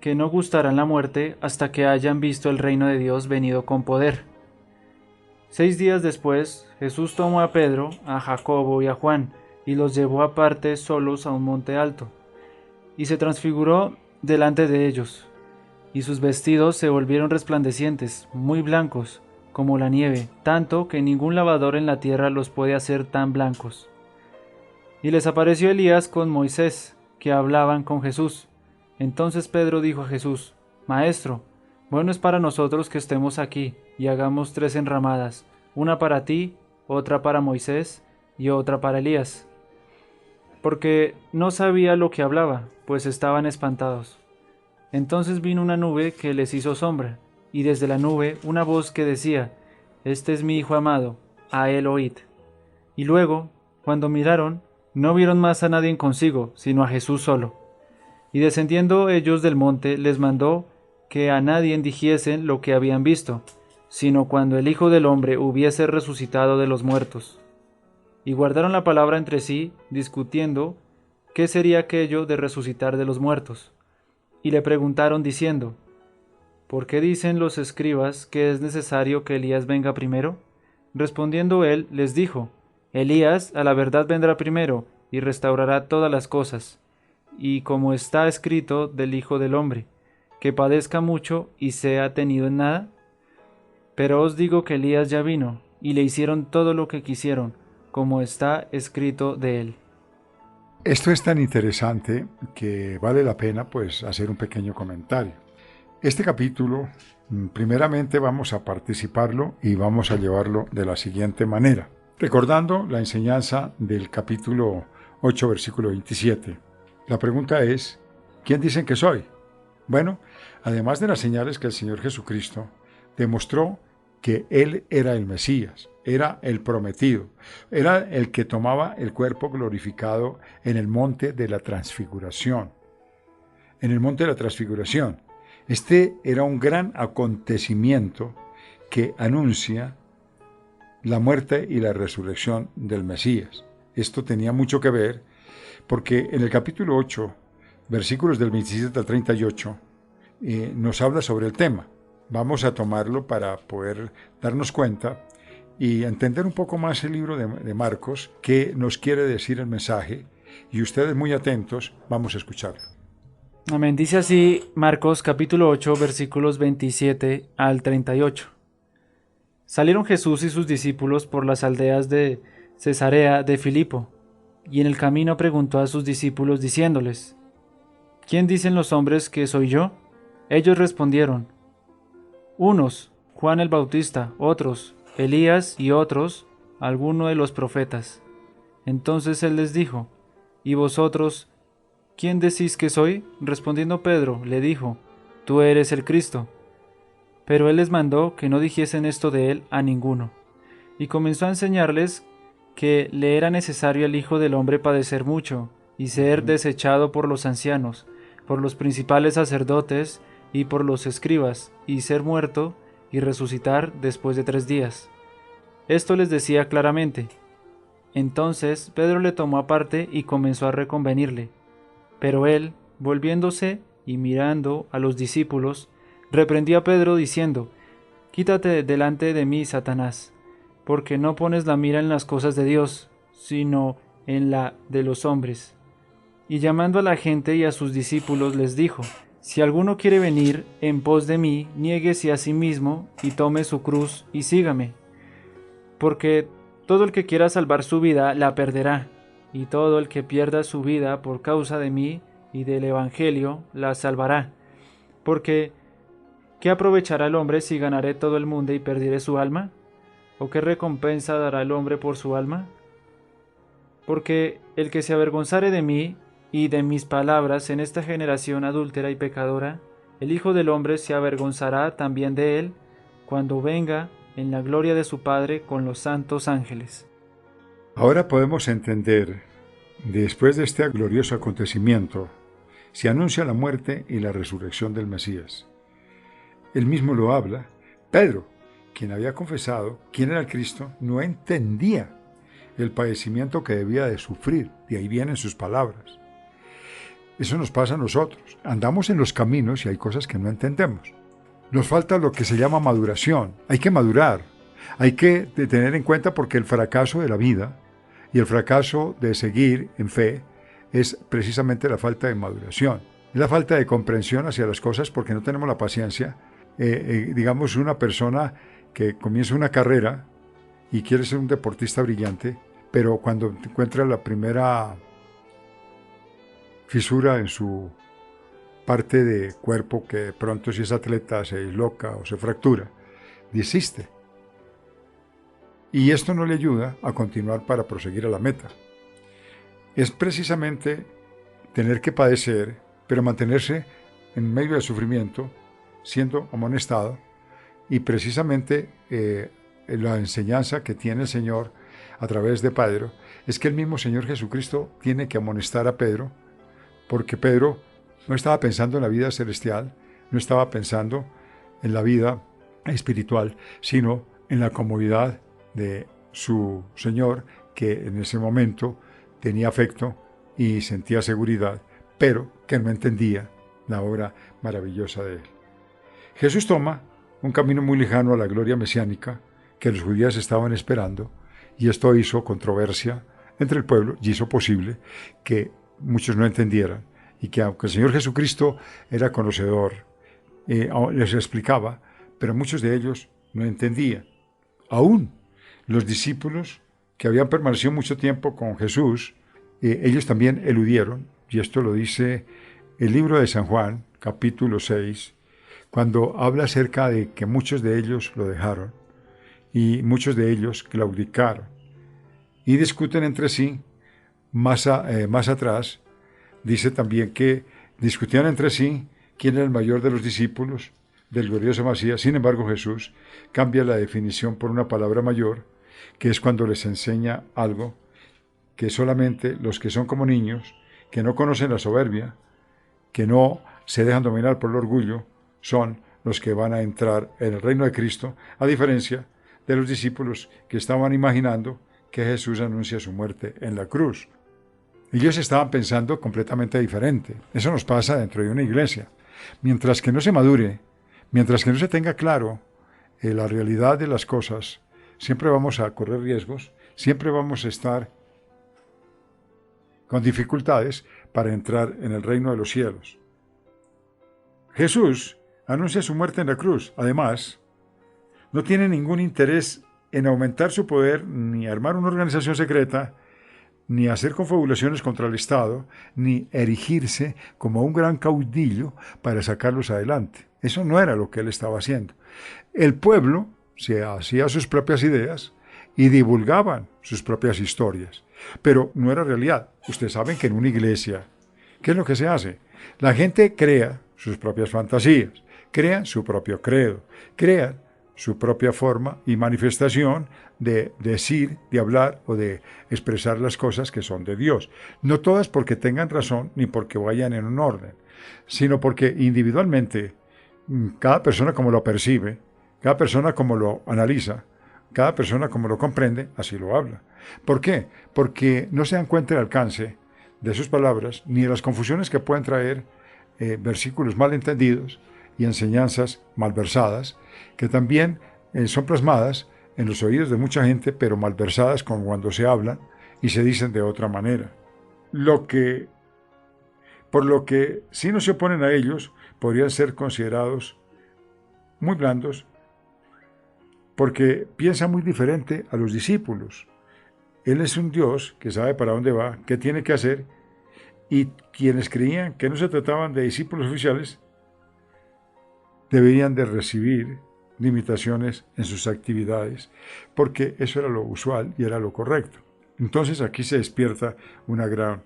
que no gustarán la muerte hasta que hayan visto el reino de Dios venido con poder. 6 días después, Jesús tomó a Pedro, a Jacobo y a Juan, y los llevó aparte solos a un monte alto, y se transfiguró delante de ellos, y sus vestidos se volvieron resplandecientes, muy blancos, como la nieve, tanto que ningún lavador en la tierra los puede hacer tan blancos. Y les apareció Elías con Moisés, que hablaban con Jesús. Entonces Pedro dijo a Jesús, Maestro, bueno es para nosotros que estemos aquí, y hagamos 3 enramadas, una para ti, otra para Moisés, y otra para Elías. Porque no sabía lo que hablaba, pues estaban espantados. Entonces vino una nube que les hizo sombra, y desde la nube una voz que decía, Este es mi Hijo amado, a él oíd. Y luego, cuando miraron, no vieron más a nadie consigo, sino a Jesús solo. Y descendiendo ellos del monte, les mandó que a nadie dijesen lo que habían visto, sino cuando el Hijo del Hombre hubiese resucitado de los muertos. Y guardaron la palabra entre sí, discutiendo qué sería aquello de resucitar de los muertos. Y le preguntaron diciendo: ¿por qué dicen los escribas que es necesario que Elías venga primero? Respondiendo él, les dijo: Elías a la verdad vendrá primero, y restaurará todas las cosas. Y como está escrito del Hijo del Hombre, que padezca mucho y sea tenido en nada. Pero os digo que Elías ya vino, y le hicieron todo lo que quisieron, como está escrito de él. Esto es tan interesante que vale la pena pues hacer un pequeño comentario. Este capítulo, primeramente vamos a participarlo y vamos a llevarlo de la siguiente manera, recordando la enseñanza del capítulo 8, versículo 27. La pregunta es: ¿quién dicen que soy? Bueno, además de las señales que el Señor Jesucristo demostró que Él era el Mesías, era el prometido, era el que tomaba el cuerpo glorificado en el monte de la transfiguración. En el monte de la transfiguración. Este era un gran acontecimiento que anuncia la muerte y la resurrección del Mesías. Esto tenía mucho que ver porque en el capítulo 8, versículos del 27 al 38, nos habla sobre el tema. Vamos a tomarlo para poder darnos cuenta y entender un poco más el libro de Marcos, qué nos quiere decir el mensaje, y ustedes muy atentos, vamos a escucharlo. Amén. Dice así Marcos capítulo 8, versículos 27 al 38. Salieron Jesús y sus discípulos por las aldeas de Cesarea de Filipo, y en el camino preguntó a sus discípulos diciéndoles: ¿quién dicen los hombres que soy yo? Ellos respondieron: unos, Juan el Bautista; otros, Elías; y otros, alguno de los profetas. Entonces él les dijo: ¿y vosotros, quién decís que soy? Respondiendo Pedro, le dijo: tú eres el Cristo. Pero él les mandó que no dijesen esto de él a ninguno. Y comenzó a enseñarles que le era necesario al Hijo del Hombre padecer mucho, y ser desechado por los ancianos, por los principales sacerdotes, y por los escribas, y ser muerto, y resucitar después de 3 días. Esto les decía claramente. Entonces Pedro le tomó aparte y comenzó a reconvenirle. Pero él, volviéndose y mirando a los discípulos, reprendió a Pedro diciendo: quítate delante de mí, Satanás, porque no pones la mira en las cosas de Dios, sino en la de los hombres. Y llamando a la gente y a sus discípulos les dijo: si alguno quiere venir en pos de mí, niéguese a sí mismo y tome su cruz y sígame. Porque todo el que quiera salvar su vida la perderá, y todo el que pierda su vida por causa de mí y del Evangelio la salvará. Porque ¿qué aprovechará el hombre si ganare todo el mundo y perdiere su alma? ¿O qué recompensa dará el hombre por su alma? Porque el que se avergonzare de mí y de mis palabras en esta generación adúltera y pecadora, el Hijo del Hombre se avergonzará también de él cuando venga en la gloria de su Padre con los santos ángeles. Ahora podemos entender, después de este glorioso acontecimiento, se anuncia la muerte y la resurrección del Mesías. Él mismo lo habla. Pedro, quien había confesado quién era el Cristo, no entendía el padecimiento que debía de sufrir. De ahí vienen sus palabras. Eso nos pasa a nosotros. Andamos en los caminos y hay cosas que no entendemos. Nos falta lo que se llama maduración. Hay que madurar. Hay que tener en cuenta porque el fracaso de la vida y el fracaso de seguir en fe es precisamente la falta de maduración. Es la falta de comprensión hacia las cosas porque no tenemos la paciencia. Digamos, una persona que comienza una carrera y quiere ser un deportista brillante, pero cuando encuentra la primera fisura en su parte de cuerpo, que de pronto si es atleta se disloca o se fractura, desiste. Y esto no le ayuda a continuar para proseguir a la meta. Es precisamente tener que padecer, pero mantenerse en medio del sufrimiento, siendo amonestado, y precisamente la enseñanza que tiene el Señor a través de Pedro es que el mismo Señor Jesucristo tiene que amonestar a Pedro, porque Pedro No estaba pensando en la vida celestial, no estaba pensando en la vida espiritual, sino en la comodidad de su Señor, que en ese momento tenía afecto y sentía seguridad, pero que no entendía la obra maravillosa de él. Jesús toma un camino muy lejano a la gloria mesiánica que los judíos estaban esperando, y esto hizo controversia entre el pueblo y hizo posible que muchos no entendieran, y que aunque el Señor Jesucristo era conocedor, les explicaba, pero muchos de ellos no entendían. Aún los discípulos que habían permanecido mucho tiempo con Jesús, ellos también eludieron, y esto lo dice el libro de San Juan, capítulo 6, cuando habla acerca de que muchos de ellos lo dejaron y muchos de ellos claudicaron y discuten entre sí. Más atrás dice también que discutían entre sí quién era el mayor de los discípulos del glorioso Mesías. Sin embargo, Jesús cambia la definición por una palabra mayor, que es cuando les enseña algo que solamente los que son como niños, que no conocen la soberbia, que no se dejan dominar por el orgullo, son los que van a entrar en el reino de Cristo, a diferencia de los discípulos que estaban imaginando que Jesús anuncia su muerte en la cruz. Ellos estaban pensando completamente diferente. Eso nos pasa dentro de una iglesia. Mientras que no se madure, mientras que no se tenga claro la realidad de las cosas, siempre vamos a correr riesgos, siempre vamos a estar con dificultades para entrar en el reino de los cielos. Jesús anuncia su muerte en la cruz. Además, no tiene ningún interés en aumentar su poder, ni armar una organización secreta, ni hacer confabulaciones contra el Estado, ni erigirse como un gran caudillo para sacarlos adelante. Eso no era lo que él estaba haciendo. El pueblo se hacía sus propias ideas y divulgaban sus propias historias, pero no era realidad. Ustedes saben que en una iglesia, ¿qué es lo que se hace? La gente crea sus propias fantasías, crean su propio credo, crean su propia forma y manifestación de decir, de hablar o de expresar las cosas que son de Dios. No todas porque tengan razón ni porque vayan en un orden, sino porque individualmente cada persona como lo percibe, cada persona como lo analiza, cada persona como lo comprende, así lo habla. ¿Por qué? Porque no se dan cuenta del alcance de sus palabras ni de las confusiones que pueden traer versículos mal entendidos y enseñanzas malversadas, que también son plasmadas en los oídos de mucha gente, pero malversadas como cuando se hablan y se dicen de otra manera. Por lo que si no se oponen a ellos, podrían ser considerados muy blandos, porque piensa muy diferente a los discípulos. Él es un Dios que sabe para dónde va, qué tiene que hacer, y quienes creían que no se trataban de discípulos oficiales deberían de recibir limitaciones en sus actividades, porque eso era lo usual y era lo correcto. Entonces aquí se despierta una gran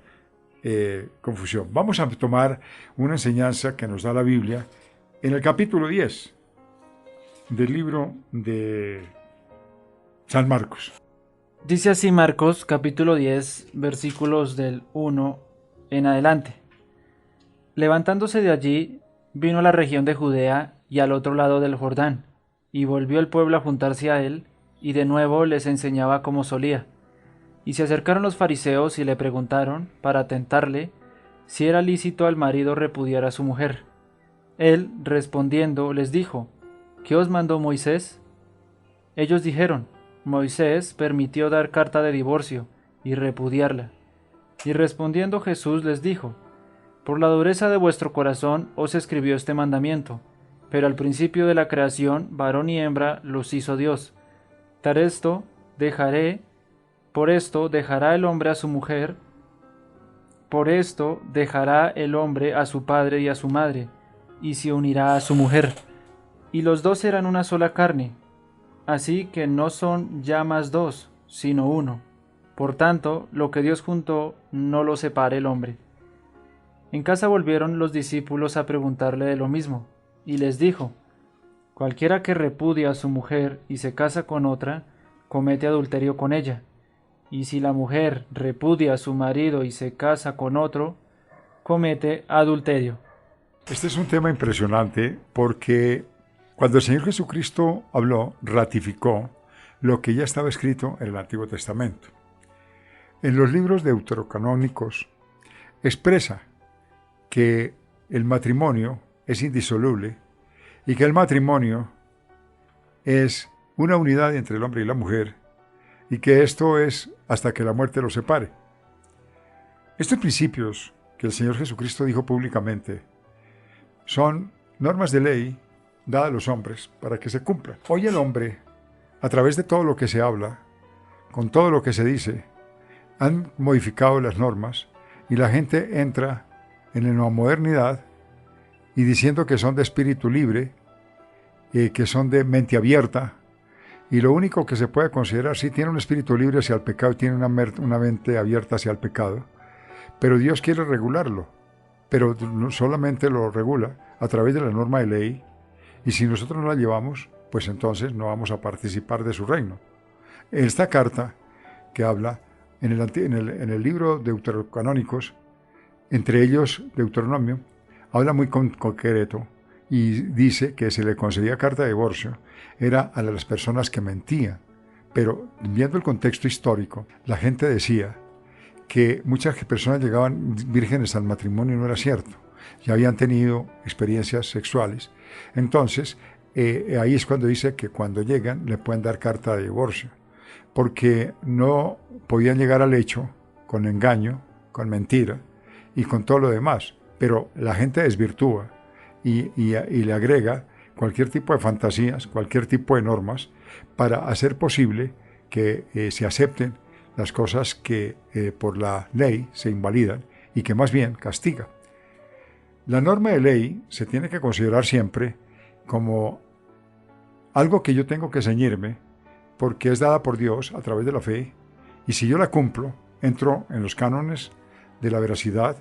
confusión. Vamos a tomar una enseñanza que nos da la Biblia en el capítulo 10 del libro de San Marcos. Dice así Marcos, capítulo 10, versículos del 1 en adelante. Levantándose de allí, vino a la región de Judea y al otro lado del Jordán, y volvió el pueblo a juntarse a él, y de nuevo les enseñaba como solía. Y se acercaron los fariseos y le preguntaron, para tentarle, si era lícito al marido repudiar a su mujer. Él, respondiendo, les dijo, ¿qué os mandó Moisés? Ellos dijeron, Moisés permitió dar carta de divorcio y repudiarla. Y respondiendo Jesús les dijo, por la dureza de vuestro corazón os escribió este mandamiento, pero al principio de la creación varón y hembra los hizo Dios. Por esto dejará el hombre a su mujer, por esto dejará el hombre a su padre y a su madre, y se unirá a su mujer, y los dos serán una sola carne. Así que no son ya más dos, sino uno. Por tanto, lo que Dios juntó, no lo separe el hombre. En casa volvieron los discípulos a preguntarle de lo mismo, y les dijo, cualquiera que repudia a su mujer y se casa con otra, comete adulterio con ella. Y si la mujer repudia a su marido y se casa con otro, comete adulterio. Este es un tema impresionante porque cuando el Señor Jesucristo habló, ratificó lo que ya estaba escrito en el Antiguo Testamento. En los libros deuterocanónicos expresa que el matrimonio es indisoluble y que el matrimonio es una unidad entre el hombre y la mujer y que esto es hasta que la muerte los separe. Estos principios que el Señor Jesucristo dijo públicamente son normas de ley dadas a los hombres para que se cumplan. Hoy el hombre, a través de todo lo que se habla, con todo lo que se dice, han modificado las normas y la gente entra en la nueva modernidad y diciendo que son de espíritu libre, que son de mente abierta, y lo único que se puede considerar, sí, tiene un espíritu libre hacia el pecado, tiene una mente abierta hacia el pecado, pero Dios quiere regularlo, pero solamente lo regula a través de la norma de ley, y si nosotros no la llevamos, pues entonces no vamos a participar de su reino. Esta carta que habla en el libro de Deuterocanónicos, entre ellos Deuteronomio, habla muy concreto y dice que se le concedía carta de divorcio era a las personas que mentían. Pero viendo el contexto histórico, la gente decía que muchas personas llegaban vírgenes al matrimonio y no era cierto. Ya habían tenido experiencias sexuales. Entonces, ahí es cuando dice que cuando llegan le pueden dar carta de divorcio, porque no podían llegar al hecho con engaño, con mentira y con todo lo demás. Pero la gente desvirtúa y le agrega cualquier tipo de fantasías, cualquier tipo de normas para hacer posible que se acepten las cosas que por la ley se invalidan y que más bien castiga. La norma de ley se tiene que considerar siempre como algo que yo tengo que ceñirme porque es dada por Dios a través de la fe, y si yo la cumplo, entro en los cánones de la veracidad,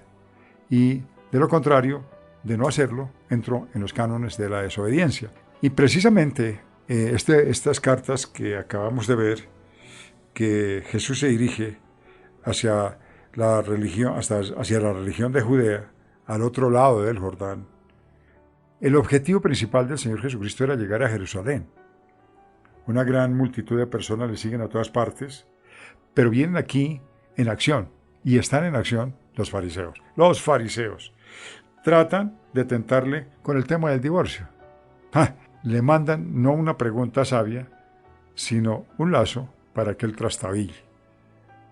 y de lo contrario, de no hacerlo, entro en los cánones de la desobediencia. Y precisamente estas cartas que acabamos de ver, que Jesús se dirige hacia la religión de Judea, al otro lado del Jordán, el objetivo principal del Señor Jesucristo era llegar a Jerusalén. Una gran multitud de personas le siguen a todas partes, pero vienen aquí en acción, y están en acción los fariseos. Los fariseos tratan de tentarle con el tema del divorcio. Le mandan no una pregunta sabia, sino un lazo para que él trastabille.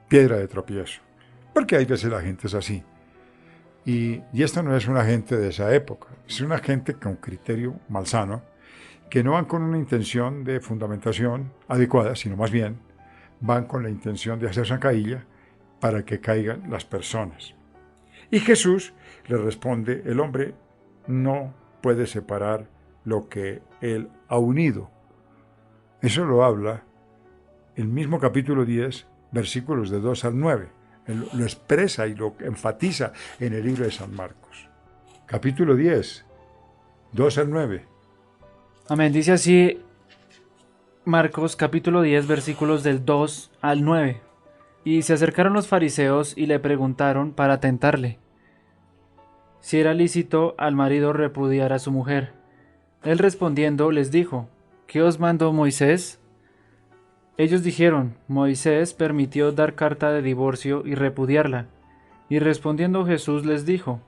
Piedra de tropiezo. Porque hay veces la gente es así. Y esto no es una gente de esa época, es una gente con criterio malsano, que no van con una intención de fundamentación adecuada, sino más bien van con la intención de hacer zancadilla para que caigan las personas. Y Jesús le responde, el hombre no puede separar lo que él ha unido. Eso lo habla el mismo capítulo 10, versículos de 2 al 9. Lo expresa y lo enfatiza en el libro de San Marcos. Capítulo 10, 2 al 9. Amén. Dice así Marcos capítulo 10 versículos del 2 al 9. Y se acercaron los fariseos y le preguntaron para tentarle si era lícito al marido repudiar a su mujer. Él respondiendo les dijo, ¿qué os mandó Moisés? Ellos dijeron, Moisés permitió dar carta de divorcio y repudiarla. Y respondiendo Jesús les dijo,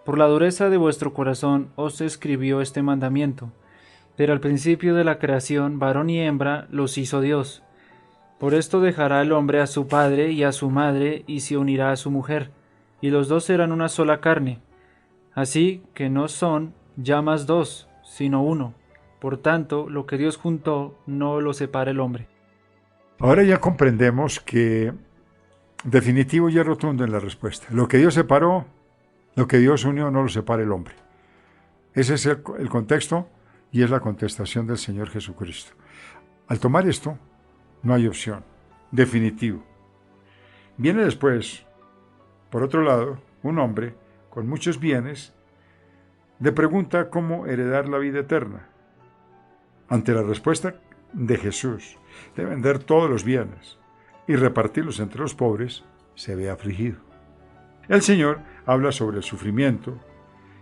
por la dureza de vuestro corazón os escribió este mandamiento, pero al principio de la creación varón y hembra los hizo Dios. Por esto dejará el hombre a su padre y a su madre y se unirá a su mujer, y los dos serán una sola carne. Así que no son ya más dos, sino uno. Por tanto, lo que Dios juntó no lo separa el hombre. Ahora ya comprendemos que definitivo y rotundo en la respuesta. Lo que Dios separó, lo que Dios unió, no lo separa el hombre. Ese es el contexto y es la contestación del Señor Jesucristo. Al tomar esto, no hay opción. Definitivo. Viene después, por otro lado, un hombre con muchos bienes le pregunta cómo heredar la vida eterna. Ante la respuesta de Jesús de vender todos los bienes y repartirlos entre los pobres, se ve afligido. El Señor habla sobre el sufrimiento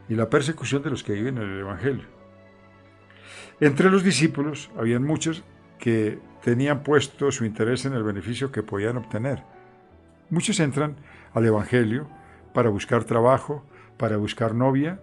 y la persecución de los que viven en el Evangelio. Entre los discípulos habían muchos que tenían puesto su interés en el beneficio que podían obtener. Muchos entran al Evangelio para buscar trabajo, para buscar novia,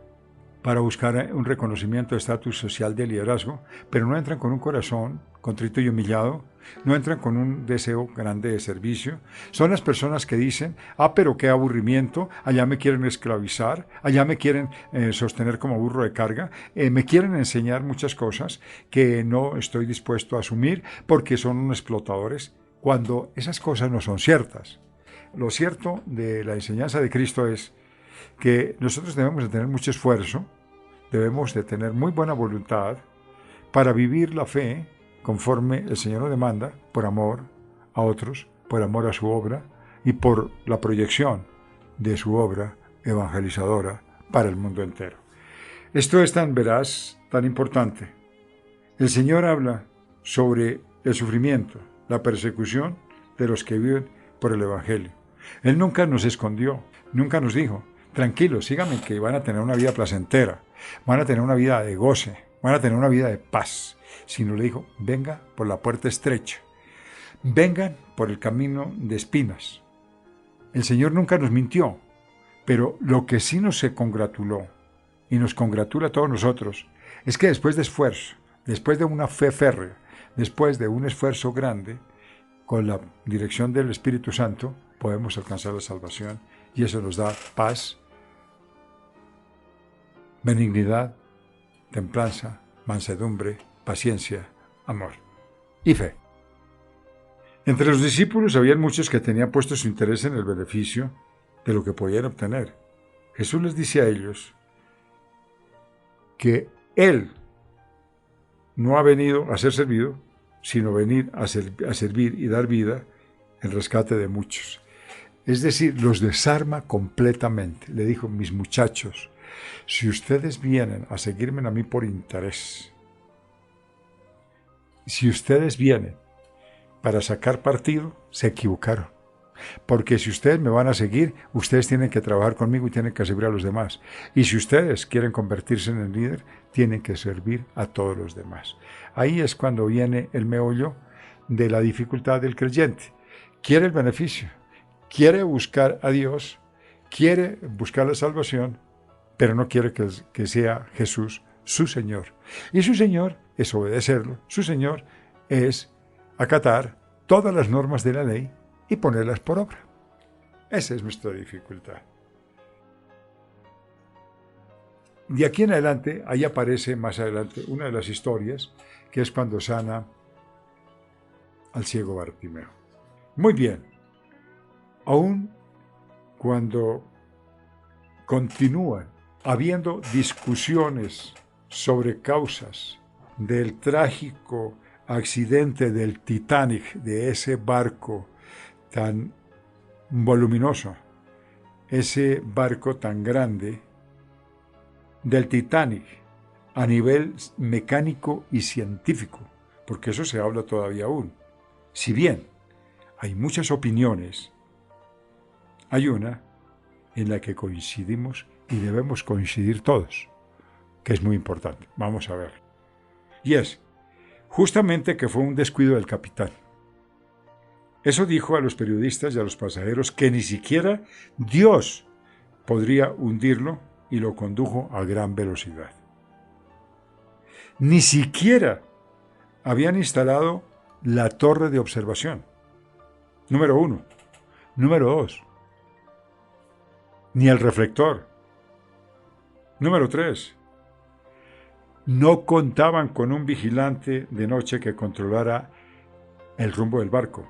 para buscar un reconocimiento de estatus social de liderazgo, pero no entran con un corazón contrito y humillado, no entran con un deseo grande de servicio. Son las personas que dicen, pero qué aburrimiento, allá me quieren esclavizar, allá me quieren sostener como burro de carga, me quieren enseñar muchas cosas que no estoy dispuesto a asumir porque son unos explotadores, cuando esas cosas no son ciertas. Lo cierto de la enseñanza de Cristo es que nosotros debemos de tener mucho esfuerzo, debemos de tener muy buena voluntad para vivir la fe conforme el Señor nos demanda, por amor a otros, por amor a su obra y por la proyección de su obra evangelizadora para el mundo entero. Esto es tan veraz, tan importante. El Señor habla sobre el sufrimiento, la persecución de los que viven por el Evangelio. Él nunca nos escondió, nunca nos dijo, tranquilos, síganme que van a tener una vida placentera, van a tener una vida de goce, van a tener una vida de paz, sino le dijo, venga por la puerta estrecha, vengan por el camino de espinas. El Señor nunca nos mintió, pero lo que sí nos se congratuló, y nos congratula a todos nosotros, es que después de esfuerzo, después de una fe férrea, después de un esfuerzo grande, con la dirección del Espíritu Santo, podemos alcanzar la salvación, y eso nos da paz, benignidad, templanza, mansedumbre, paciencia, amor y fe. Entre los discípulos habían muchos que tenían puesto su interés en el beneficio de lo que podían obtener. Jesús les dice a ellos que Él no ha venido a ser servido, sino venir a servir y dar vida en rescate de muchos. Es decir, los desarma completamente. Le dijo, mis muchachos, si ustedes vienen a seguirme a mí por interés, si ustedes vienen para sacar partido, se equivocaron. Porque si ustedes me van a seguir, ustedes tienen que trabajar conmigo y tienen que servir a los demás. Y si ustedes quieren convertirse en el líder, tienen que servir a todos los demás. Ahí es cuando viene el meollo de la dificultad del creyente. Quiere el beneficio, quiere buscar a Dios, quiere buscar la salvación, pero no quiere que sea Jesús su Señor. Y su Señor es obedecerlo, su Señor es acatar todas las normas de la ley y ponerlas por obra. Esa es nuestra dificultad. De aquí en adelante, ahí aparece más adelante una de las historias, que es cuando sana al ciego Bartimeo. Muy bien, aún cuando continúan habiendo discusiones sobre causas del trágico accidente del Titanic, de ese barco tan voluminoso, ese barco tan grande, del Titanic, a nivel mecánico y científico, porque eso se habla todavía aún. Si bien hay muchas opiniones, hay una en la que coincidimos y debemos coincidir todos, que es muy importante. Vamos a ver. Y es justamente que fue un descuido del capitán. Eso dijo a los periodistas y a los pasajeros que ni siquiera Dios podría hundirlo y lo condujo a gran velocidad. Ni siquiera habían instalado la torre de observación. Número 1. Número 2. Ni el reflector. Número 3. No contaban con un vigilante de noche que controlara el rumbo del barco.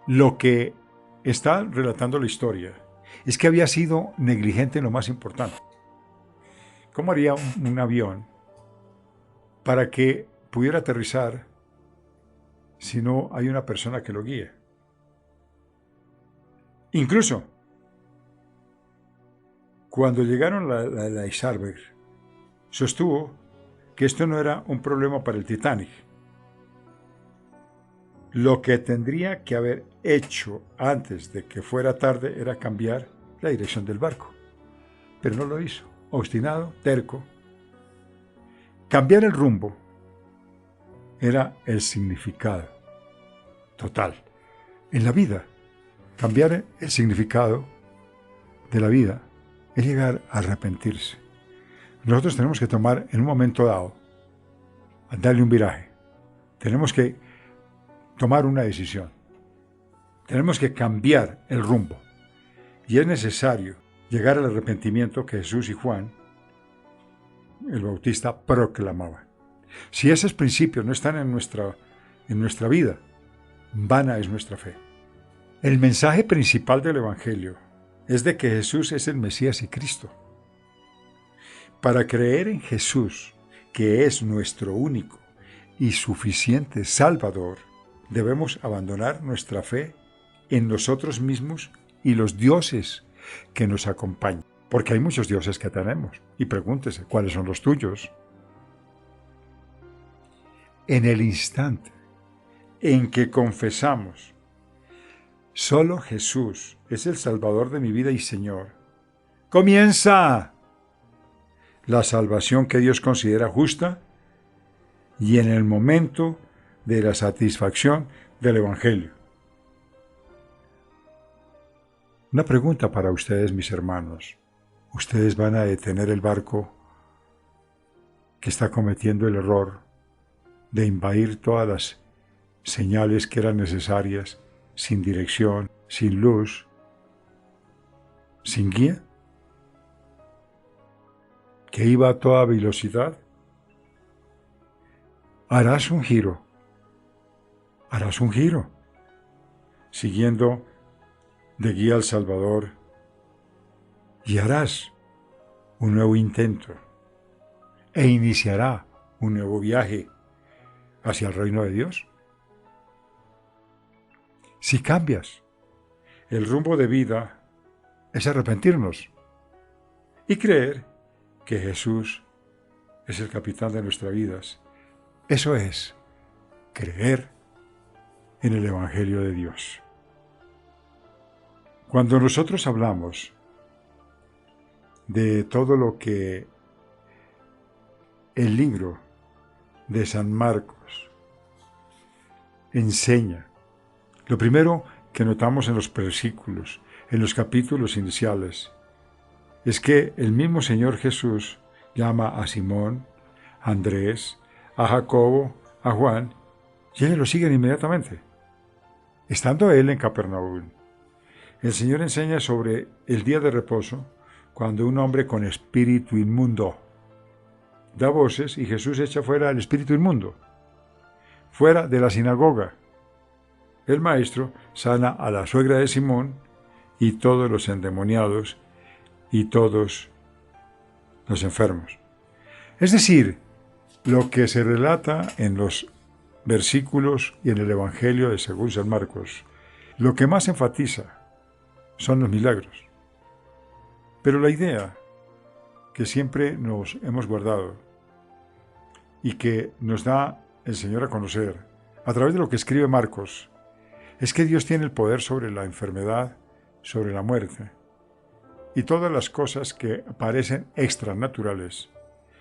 Lo que está relatando la historia es que había sido negligente en lo más importante. ¿Cómo haría un avión para que pudiera aterrizar si no hay una persona que lo guíe? Incluso, cuando llegaron a la Iceberg, sostuvo que esto no era un problema para el Titanic. Lo que tendría que haber hecho antes de que fuera tarde era cambiar la dirección del barco. pero no lo hizo. Obstinado, terco. Cambiar el rumbo era el significado total. En la vida, cambiar el significado de la vida es llegar a arrepentirse. Nosotros tenemos que tomar en un momento dado, darle un viraje. Tenemos que tomar una decisión. Tenemos que cambiar el rumbo. Y es necesario llegar al arrepentimiento que Jesús y Juan, el Bautista, proclamaban. Si esos principios no están en nuestra vida, vana es nuestra fe. El mensaje principal del Evangelio es de que Jesús es el Mesías y Cristo. Para creer en Jesús, que es nuestro único y suficiente Salvador, debemos abandonar nuestra fe en nosotros mismos y los dioses que nos acompañan. Porque hay muchos dioses que tenemos. Y pregúntese, ¿cuáles son los tuyos? En el instante en que confesamos, solo Jesús es el Salvador de mi vida y Señor, comienza la salvación que Dios considera justa y en el momento de la satisfacción del Evangelio. Una pregunta para ustedes, mis hermanos. ¿Ustedes van a detener el barco que está cometiendo el error de invadir todas las señales que eran necesarias, sin dirección, sin luz, sin guía? ¿Que iba a toda velocidad? Harás un giro, siguiendo de guía al Salvador, y harás un nuevo intento, e iniciará un nuevo viaje hacia el reino de Dios. Si cambias el rumbo de vida, es arrepentirnos y creer que Jesús es el capitán de nuestras vidas. Eso es creer en el Evangelio de Dios. Cuando nosotros hablamos de todo lo que el libro de San Marcos enseña, lo primero que notamos en los versículos, en los capítulos iniciales, es que el mismo Señor Jesús llama a Simón, a Andrés, a Jacobo, a Juan, y ellos lo siguen inmediatamente. Estando él en Capernaum, el Señor enseña sobre el día de reposo, cuando un hombre con espíritu inmundo da voces y Jesús echa fuera al espíritu inmundo, fuera de la sinagoga. El maestro sana a la suegra de Simón y todos los endemoniados y todos los enfermos. Es decir, lo que se relata en los versículos y en el Evangelio de según San Marcos, lo que más enfatiza son los milagros. Pero la idea que siempre nos hemos guardado y que nos da el Señor a conocer a través de lo que escribe Marcos es que Dios tiene el poder sobre la enfermedad, sobre la muerte, y todas las cosas que parecen extranaturales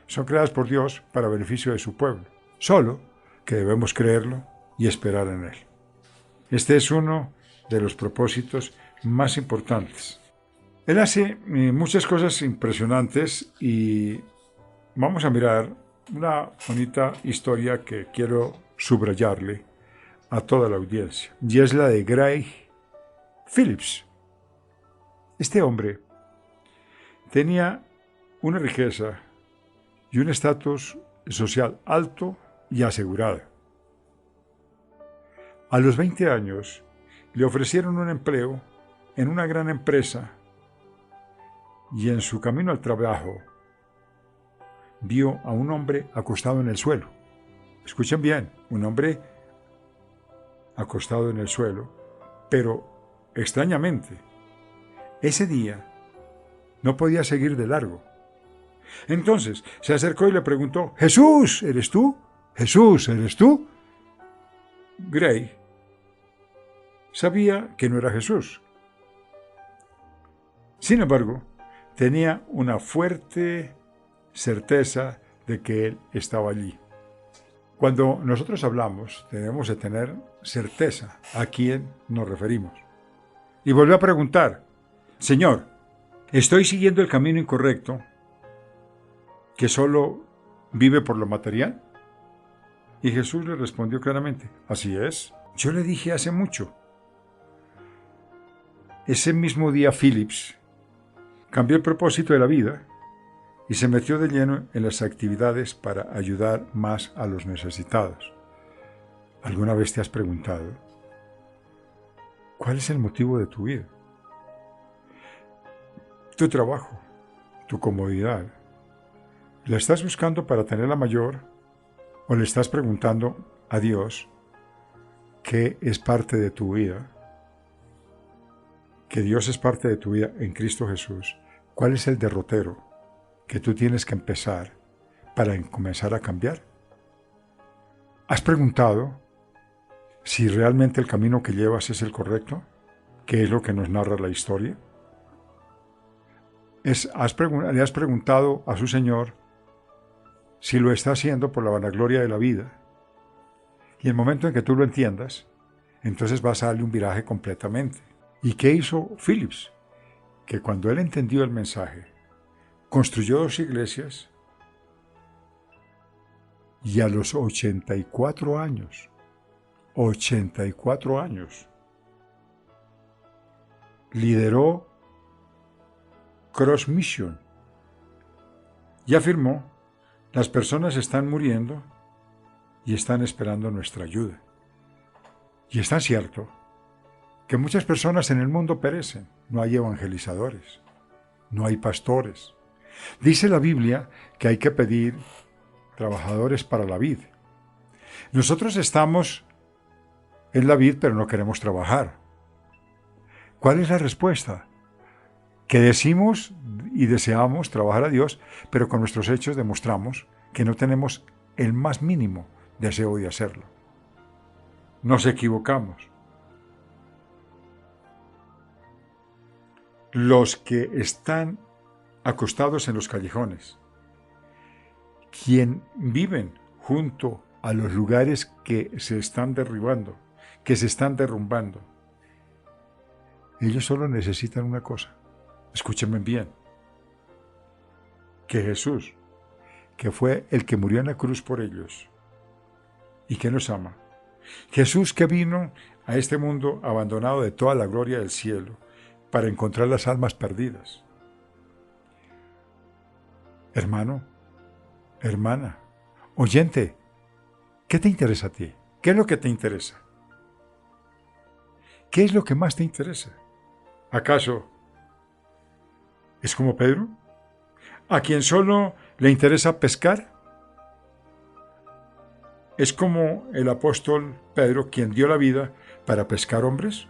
son creadas por Dios para beneficio de su pueblo, solo que debemos creerlo y esperar en Él. Este es uno de los propósitos más importantes. Él hace muchas cosas impresionantes y vamos a mirar una bonita historia que quiero subrayarle a toda la audiencia, y es la de Gray Phillips. Este hombre tenía una riqueza y un estatus social alto y asegurado. A los 20 años le ofrecieron un empleo en una gran empresa y en su camino al trabajo vio a un hombre acostado en el suelo. Escuchen bien, un hombre acostado en el suelo, pero extrañamente, ese día no podía seguir de largo. Entonces se acercó y le preguntó: «¿Jesús, eres tú? ¿Jesús, eres tú?» Gray sabía que no era Jesús. Sin embargo, tenía una fuerte certeza de que Él estaba allí. Cuando nosotros hablamos, debemos de tener certeza a quién nos referimos. Y volvió a preguntar, Señor, ¿estoy siguiendo el camino incorrecto que solo vive por lo material? Y Jesús le respondió claramente, así es, yo le dije hace mucho. Ese mismo día Phillips cambió el propósito de la vida y se metió de lleno en las actividades para ayudar más a los necesitados. ¿Alguna vez te has preguntado cuál es el motivo de tu vida? Tu trabajo, tu comodidad. ¿La estás buscando para tenerla mayor o le estás preguntando a Dios qué es parte de tu vida? Que Dios es parte de tu vida en Cristo Jesús. ¿Cuál es el derrotero que tú tienes que empezar para comenzar a cambiar? ¿Has preguntado si realmente el camino que llevas es el correcto? ¿Qué es lo que nos narra la historia? ¿Le has preguntado a su Señor si lo está haciendo por la vanagloria de la vida? Y el momento en que tú lo entiendas, entonces vas a darle un viraje completamente. ¿Y qué hizo Phillips? Que cuando él entendió el mensaje, construyó 2 iglesias y a los 84 años, lideró Cross Mission y afirmó, las personas están muriendo y están esperando nuestra ayuda. Y es tan cierto que muchas personas en el mundo perecen. No hay evangelizadores, no hay pastores. Dice la Biblia que hay que pedir trabajadores para la vid. Nosotros estamos en la vid, pero no queremos trabajar. ¿Cuál es la respuesta? Que decimos y deseamos trabajar a Dios, pero con nuestros hechos demostramos que no tenemos el más mínimo deseo de hacerlo. Nos equivocamos. Los que están acostados en los callejones, quien viven junto a los lugares que se están derribando, que se están derrumbando, ellos solo necesitan una cosa. Escúchenme bien, que Jesús, que fue el que murió en la cruz por ellos y que nos ama, Jesús que vino a este mundo abandonado de toda la gloria del cielo para encontrar las almas perdidas. Hermano, hermana, oyente, ¿qué te interesa a ti? ¿Qué es lo que te interesa? ¿Qué es lo que más te interesa? ¿Acaso es como Pedro, a quien solo le interesa pescar? ¿Es como el apóstol Pedro, quien dio la vida para pescar hombres?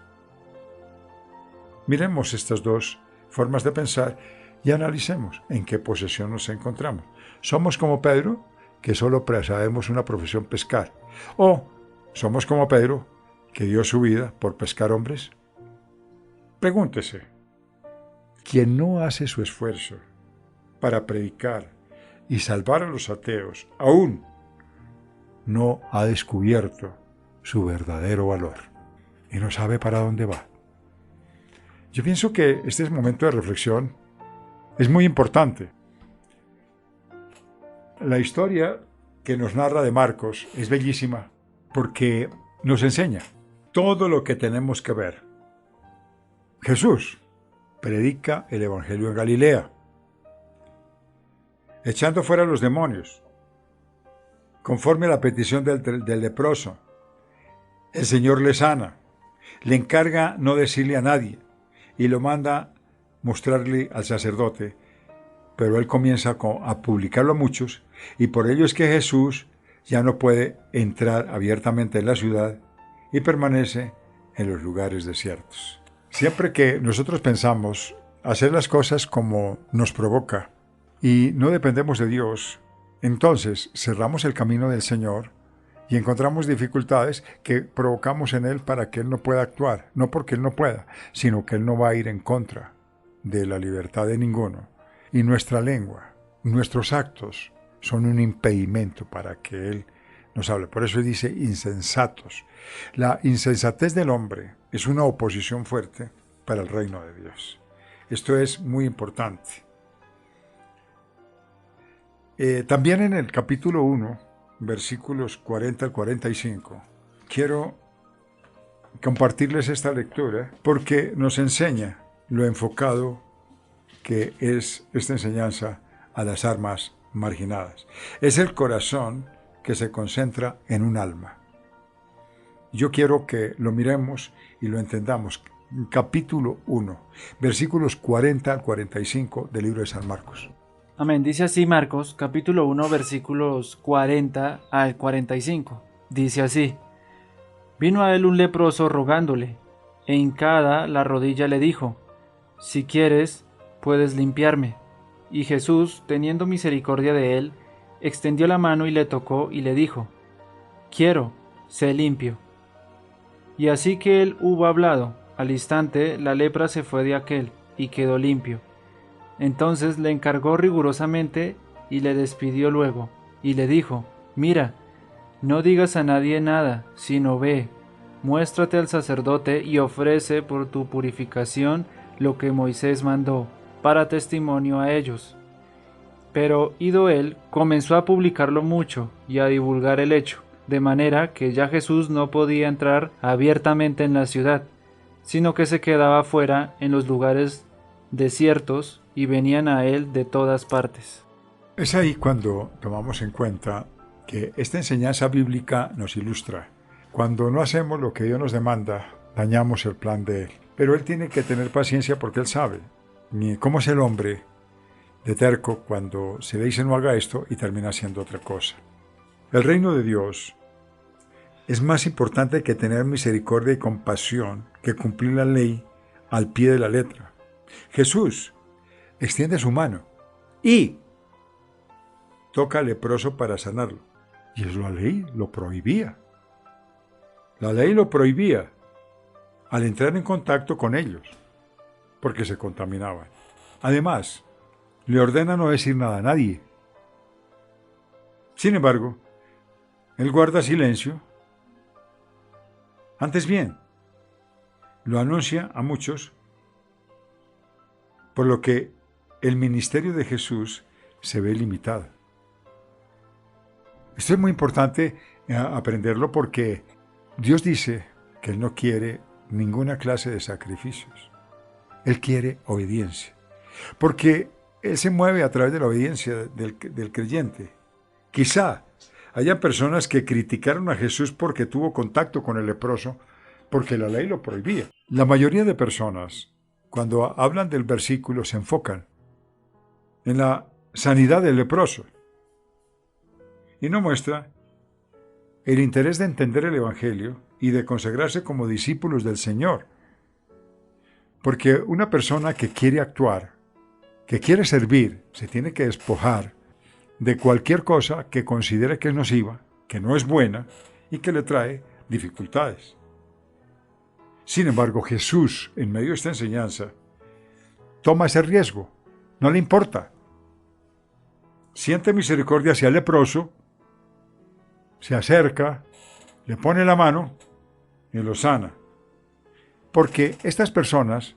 Miremos estas 2 formas de pensar y analicemos en qué posición nos encontramos. ¿Somos como Pedro, que solo sabemos una profesión pescar? ¿O somos como Pedro, que dio su vida por pescar hombres? Pregúntese. Quien no hace su esfuerzo para predicar y salvar a los ateos, aún no ha descubierto su verdadero valor y no sabe para dónde va. Yo pienso que este momento de reflexión es muy importante. La historia que nos narra de Marcos es bellísima porque nos enseña todo lo que tenemos que ver. Jesús predica el Evangelio en Galilea, echando fuera a los demonios, conforme a la petición del leproso. El Señor le sana, le encarga no decirle a nadie y lo manda mostrarle al sacerdote, pero él comienza a publicarlo a muchos y por ello es que Jesús ya no puede entrar abiertamente en la ciudad y permanece en los lugares desiertos. Siempre que nosotros pensamos hacer las cosas como nos provoca y no dependemos de Dios, entonces cerramos el camino del Señor y encontramos dificultades que provocamos en Él para que Él no pueda actuar, no porque Él no pueda, sino que Él no va a ir en contra de la libertad de ninguno, Y nuestra lengua, nuestros actos, son un impedimento para que Él nos hable. Por eso dice insensatos. La insensatez del hombre es una oposición fuerte para el reino de Dios. Esto es muy importante. También en el capítulo 1, versículos 40 al 45, quiero compartirles esta lectura porque nos enseña lo enfocado que es esta enseñanza a las almas marginadas. Es el corazón que se concentra en un alma. Yo quiero que lo miremos y lo entendamos. Capítulo 1, versículos 40 al 45 del libro de San Marcos. Amén. Dice así Marcos, capítulo 1, versículos 40 al 45. Dice así: Vino a él un leproso rogándole, e hincada la rodilla le dijo: Si quieres, puedes limpiarme. Y Jesús, teniendo misericordia de él, extendió la mano y le tocó y le dijo: Quiero, sé limpio. Y así que él hubo hablado, al instante la lepra se fue de aquél, y quedó limpio. Entonces le encargó rigurosamente, y le despidió luego, y le dijo: Mira, no digas a nadie nada, sino ve, muéstrate al sacerdote y ofrece por tu purificación lo que Moisés mandó, para testimonio a ellos. Pero ido él, comenzó a publicarlo mucho y a divulgar el hecho, de manera que ya Jesús no podía entrar abiertamente en la ciudad, sino que se quedaba fuera en los lugares desiertos y venían a él de todas partes. Es ahí cuando tomamos en cuenta que esta enseñanza bíblica nos ilustra. Cuando no hacemos lo que Dios nos demanda, dañamos el plan de Él. Pero Él tiene que tener paciencia porque Él sabe cómo es el hombre de terco cuando se le dice no haga esto y termina haciendo otra cosa. El reino de Dios es más importante que tener misericordia y compasión que cumplir la ley al pie de la letra. Jesús extiende su mano y toca al leproso para sanarlo. Y eso la ley lo prohibía. La ley lo prohibía al entrar en contacto con ellos, porque se contaminaban. Además, le ordena no decir nada a nadie. Sin embargo, él guarda silencio. Antes bien, lo anuncia a muchos, por lo que el ministerio de Jesús se ve limitado. Esto es muy importante aprenderlo porque Dios dice que Él no quiere ninguna clase de sacrificios. Él quiere obediencia, porque Él se mueve a través de la obediencia del creyente. Quizá haya personas que criticaron a Jesús porque tuvo contacto con el leproso, porque la ley lo prohibía. La mayoría de personas, cuando hablan del versículo, se enfocan en la sanidad del leproso y no muestra el interés de entender el Evangelio y de consagrarse como discípulos del Señor. Porque una persona que quiere actuar, que quiere servir, se tiene que despojar de cualquier cosa que considere que es nociva, que no es buena y que le trae dificultades. Sin embargo, Jesús, en medio de esta enseñanza, toma ese riesgo, no le importa. Siente misericordia hacia el leproso, se acerca, le pone la mano y lo sana. Porque estas personas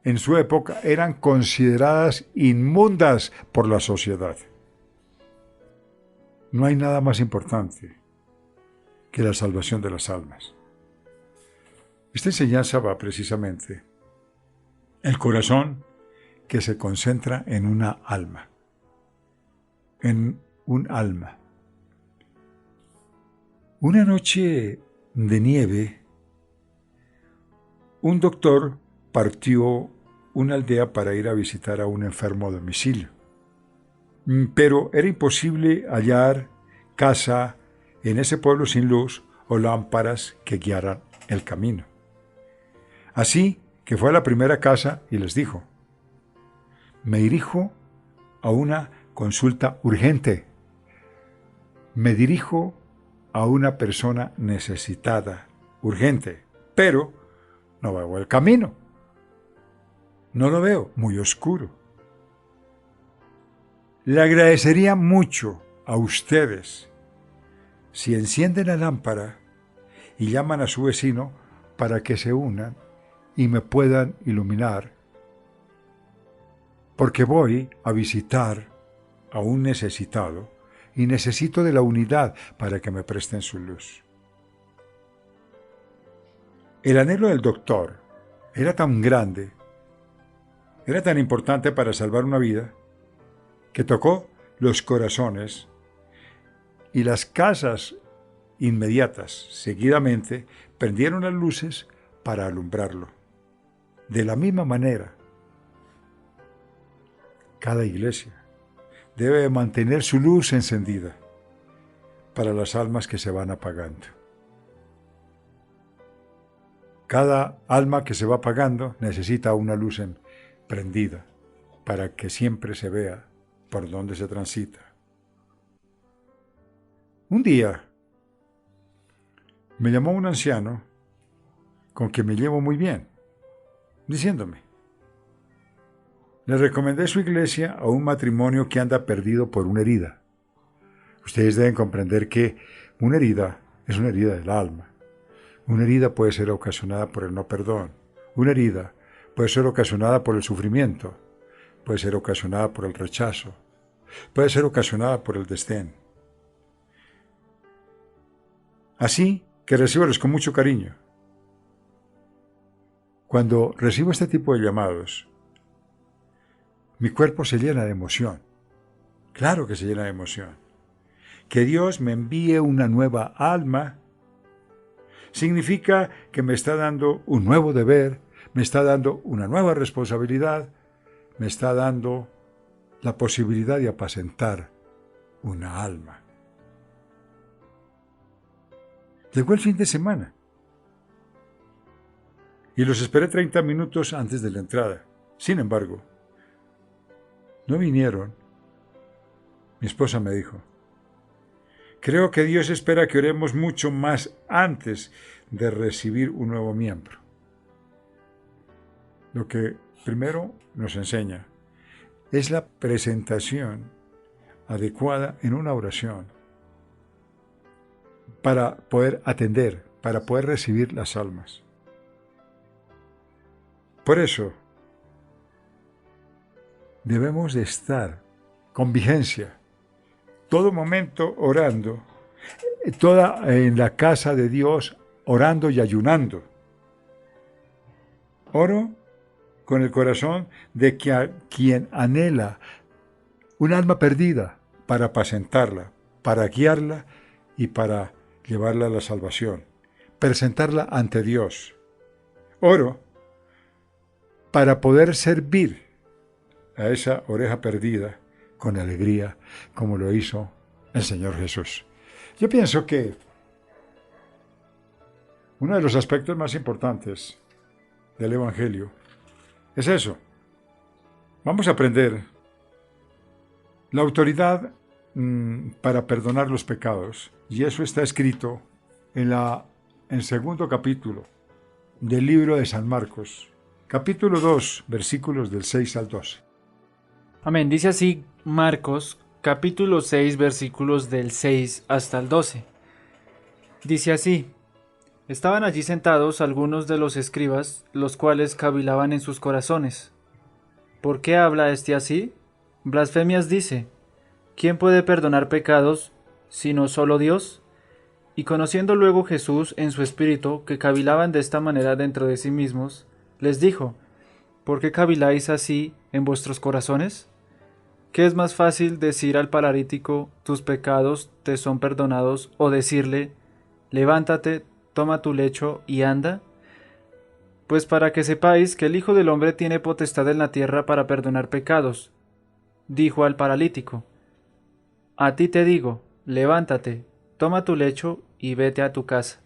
en su época eran consideradas inmundas por la sociedad. No hay nada más importante que la salvación de las almas. Esta enseñanza va precisamente el corazón que se concentra en una alma. En un alma. Una noche de nieve, un doctor partió una aldea para ir a visitar a un enfermo a domicilio. Pero era imposible hallar casa en ese pueblo sin luz o lámparas que guiaran el camino. Así que fue a la primera casa y les dijo: me dirijo a una consulta urgente. Me dirijo a una persona necesitada, urgente, pero no veo el camino. No lo veo, muy oscuro. Le agradecería mucho a ustedes si encienden la lámpara y llaman a su vecino para que se unan y me puedan iluminar, porque voy a visitar a un necesitado y necesito de la unidad para que me presten su luz. El anhelo del doctor era tan grande, era tan importante para salvar una vida, que tocó los corazones y las casas inmediatas, seguidamente, prendieron las luces para alumbrarlo. De la misma manera, cada iglesia debe mantener su luz encendida para las almas que se van apagando. Cada alma que se va apagando necesita una luz prendida para que siempre se vea por dónde se transita. Un día me llamó un anciano con quien me llevo muy bien, diciéndome: le recomendé su iglesia a un matrimonio que anda perdido por una herida. Ustedes deben comprender que una herida es una herida del alma. Una herida puede ser ocasionada por el no perdón. Una herida puede ser ocasionada por el sufrimiento. Puede ser ocasionada por el rechazo. Puede ser ocasionada por el desdén. Así que recíbolos con mucho cariño. Cuando recibo este tipo de llamados, mi cuerpo se llena de emoción. Claro que se llena de emoción. Que Dios me envíe una nueva alma significa que me está dando un nuevo deber, me está dando una nueva responsabilidad, me está dando la posibilidad de apacentar una alma. Llegó el fin de semana y los esperé 30 minutos antes de la entrada. Sin embargo, no vinieron. Mi esposa me dijo: creo que Dios espera que oremos mucho más antes de recibir un nuevo miembro. Lo que primero nos enseña es la presentación adecuada en una oración para poder atender, para poder recibir las almas. Por eso, debemos de estar con vigencia, todo momento orando, toda en la casa de Dios orando y ayunando. Oro con el corazón de que a quien anhela un alma perdida, para apacentarla, para guiarla y para llevarla a la salvación, presentarla ante Dios. Oro para poder servir a esa oreja perdida con alegría, como lo hizo el Señor Jesús. Yo pienso que uno de los aspectos más importantes del Evangelio es eso. Vamos a aprender la autoridad para perdonar los pecados, y eso está escrito en el segundo capítulo del libro de San Marcos, capítulo 2, versículos del 6 al 12. Amén. Dice así Marcos, capítulo 6, versículos del 6 hasta el 12. Dice así: estaban allí sentados algunos de los escribas, los cuales cavilaban en sus corazones. ¿Por qué habla este así? Blasfemias dice. ¿Quién puede perdonar pecados, sino solo Dios? Y conociendo luego Jesús en su espíritu que cavilaban de esta manera dentro de sí mismos, les dijo: ¿por qué caviláis así en vuestros corazones? ¿Qué es más fácil decir al paralítico, tus pecados te son perdonados, o decirle, levántate, toma tu lecho y anda? Pues para que sepáis que el Hijo del Hombre tiene potestad en la tierra para perdonar pecados, dijo al paralítico: a ti te digo, levántate, toma tu lecho y vete a tu casa.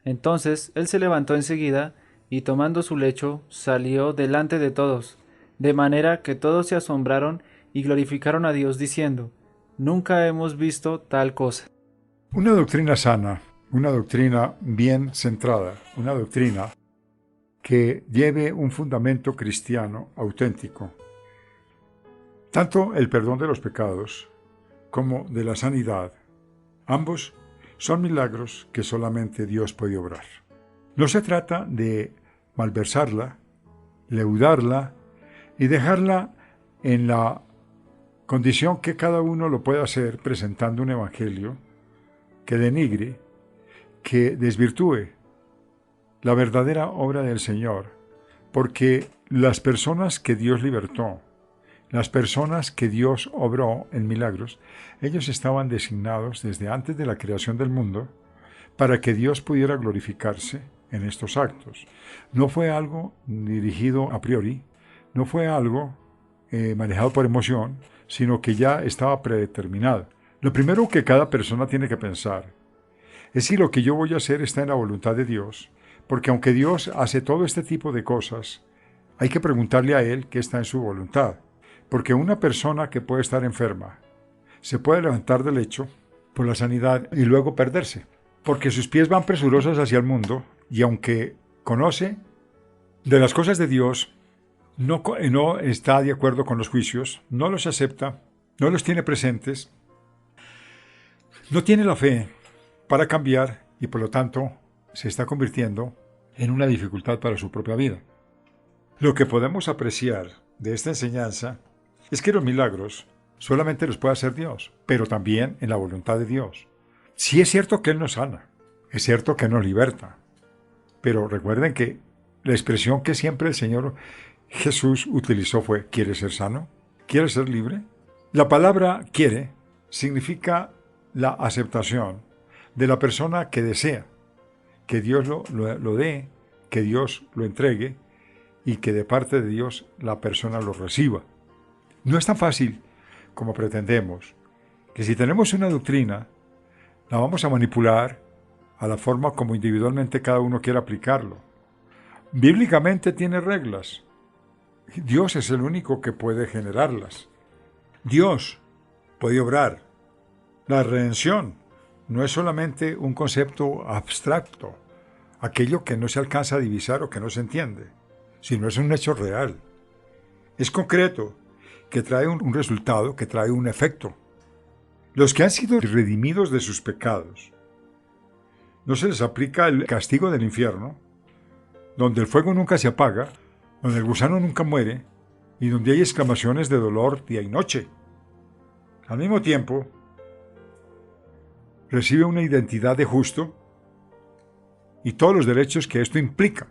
Entonces él se levantó enseguida, y tomando su lecho, salió delante de todos, de manera que todos se asombraron y glorificaron a Dios diciendo: nunca hemos visto tal cosa. Una doctrina sana, una doctrina bien centrada, una doctrina que lleve un fundamento cristiano auténtico, Tanto el perdón de los pecados como de la sanidad, ambos son milagros que solamente Dios puede obrar. No se trata de malversarla, leudarla y dejarla en la condición que cada uno lo pueda hacer presentando un evangelio que denigre, que desvirtúe la verdadera obra del Señor, porque las personas que Dios libertó, las personas que Dios obró en milagros, ellos estaban designados desde antes de la creación del mundo para que Dios pudiera glorificarse en estos actos. No fue algo dirigido a priori, no fue algo manejado por emoción, sino que ya estaba predeterminado. Lo primero que cada persona tiene que pensar es si lo que yo voy a hacer está en la voluntad de Dios, porque aunque Dios hace todo este tipo de cosas, hay que preguntarle a Él qué está en su voluntad. Porque una persona que puede estar enferma se puede levantar del lecho por la sanidad y luego perderse, porque sus pies van presurosos hacia el mundo y aunque conoce de las cosas de Dios, no está de acuerdo con los juicios, no los acepta, no los tiene presentes, no tiene la fe para cambiar y por lo tanto se está convirtiendo en una dificultad para su propia vida. Lo que podemos apreciar de esta enseñanza es que los milagros solamente los puede hacer Dios, pero también en la voluntad de Dios. Sí es cierto que Él nos sana, es cierto que nos liberta, pero recuerden que la expresión que siempre el Señor Jesús utilizó fue: ¿quieres ser sano? ¿Quieres ser libre? La palabra quiere significa la aceptación de la persona que desea que Dios lo dé, que Dios lo entregue y que de parte de Dios la persona lo reciba. No es tan fácil como pretendemos, que si tenemos una doctrina, la vamos a manipular a la forma como individualmente cada uno quiera aplicarlo. Bíblicamente tiene reglas. Dios es el único que puede generarlas. Dios puede obrar. La redención no es solamente un concepto abstracto, aquello que no se alcanza a divisar o que no se entiende, sino es un hecho real. Es concreto, que trae un resultado, que trae un efecto. Los que han sido redimidos de sus pecados, no se les aplica el castigo del infierno, donde el fuego nunca se apaga, donde el gusano nunca muere y donde hay exclamaciones de dolor día y noche. Al mismo tiempo, recibe una identidad de justo y todos los derechos que esto implica.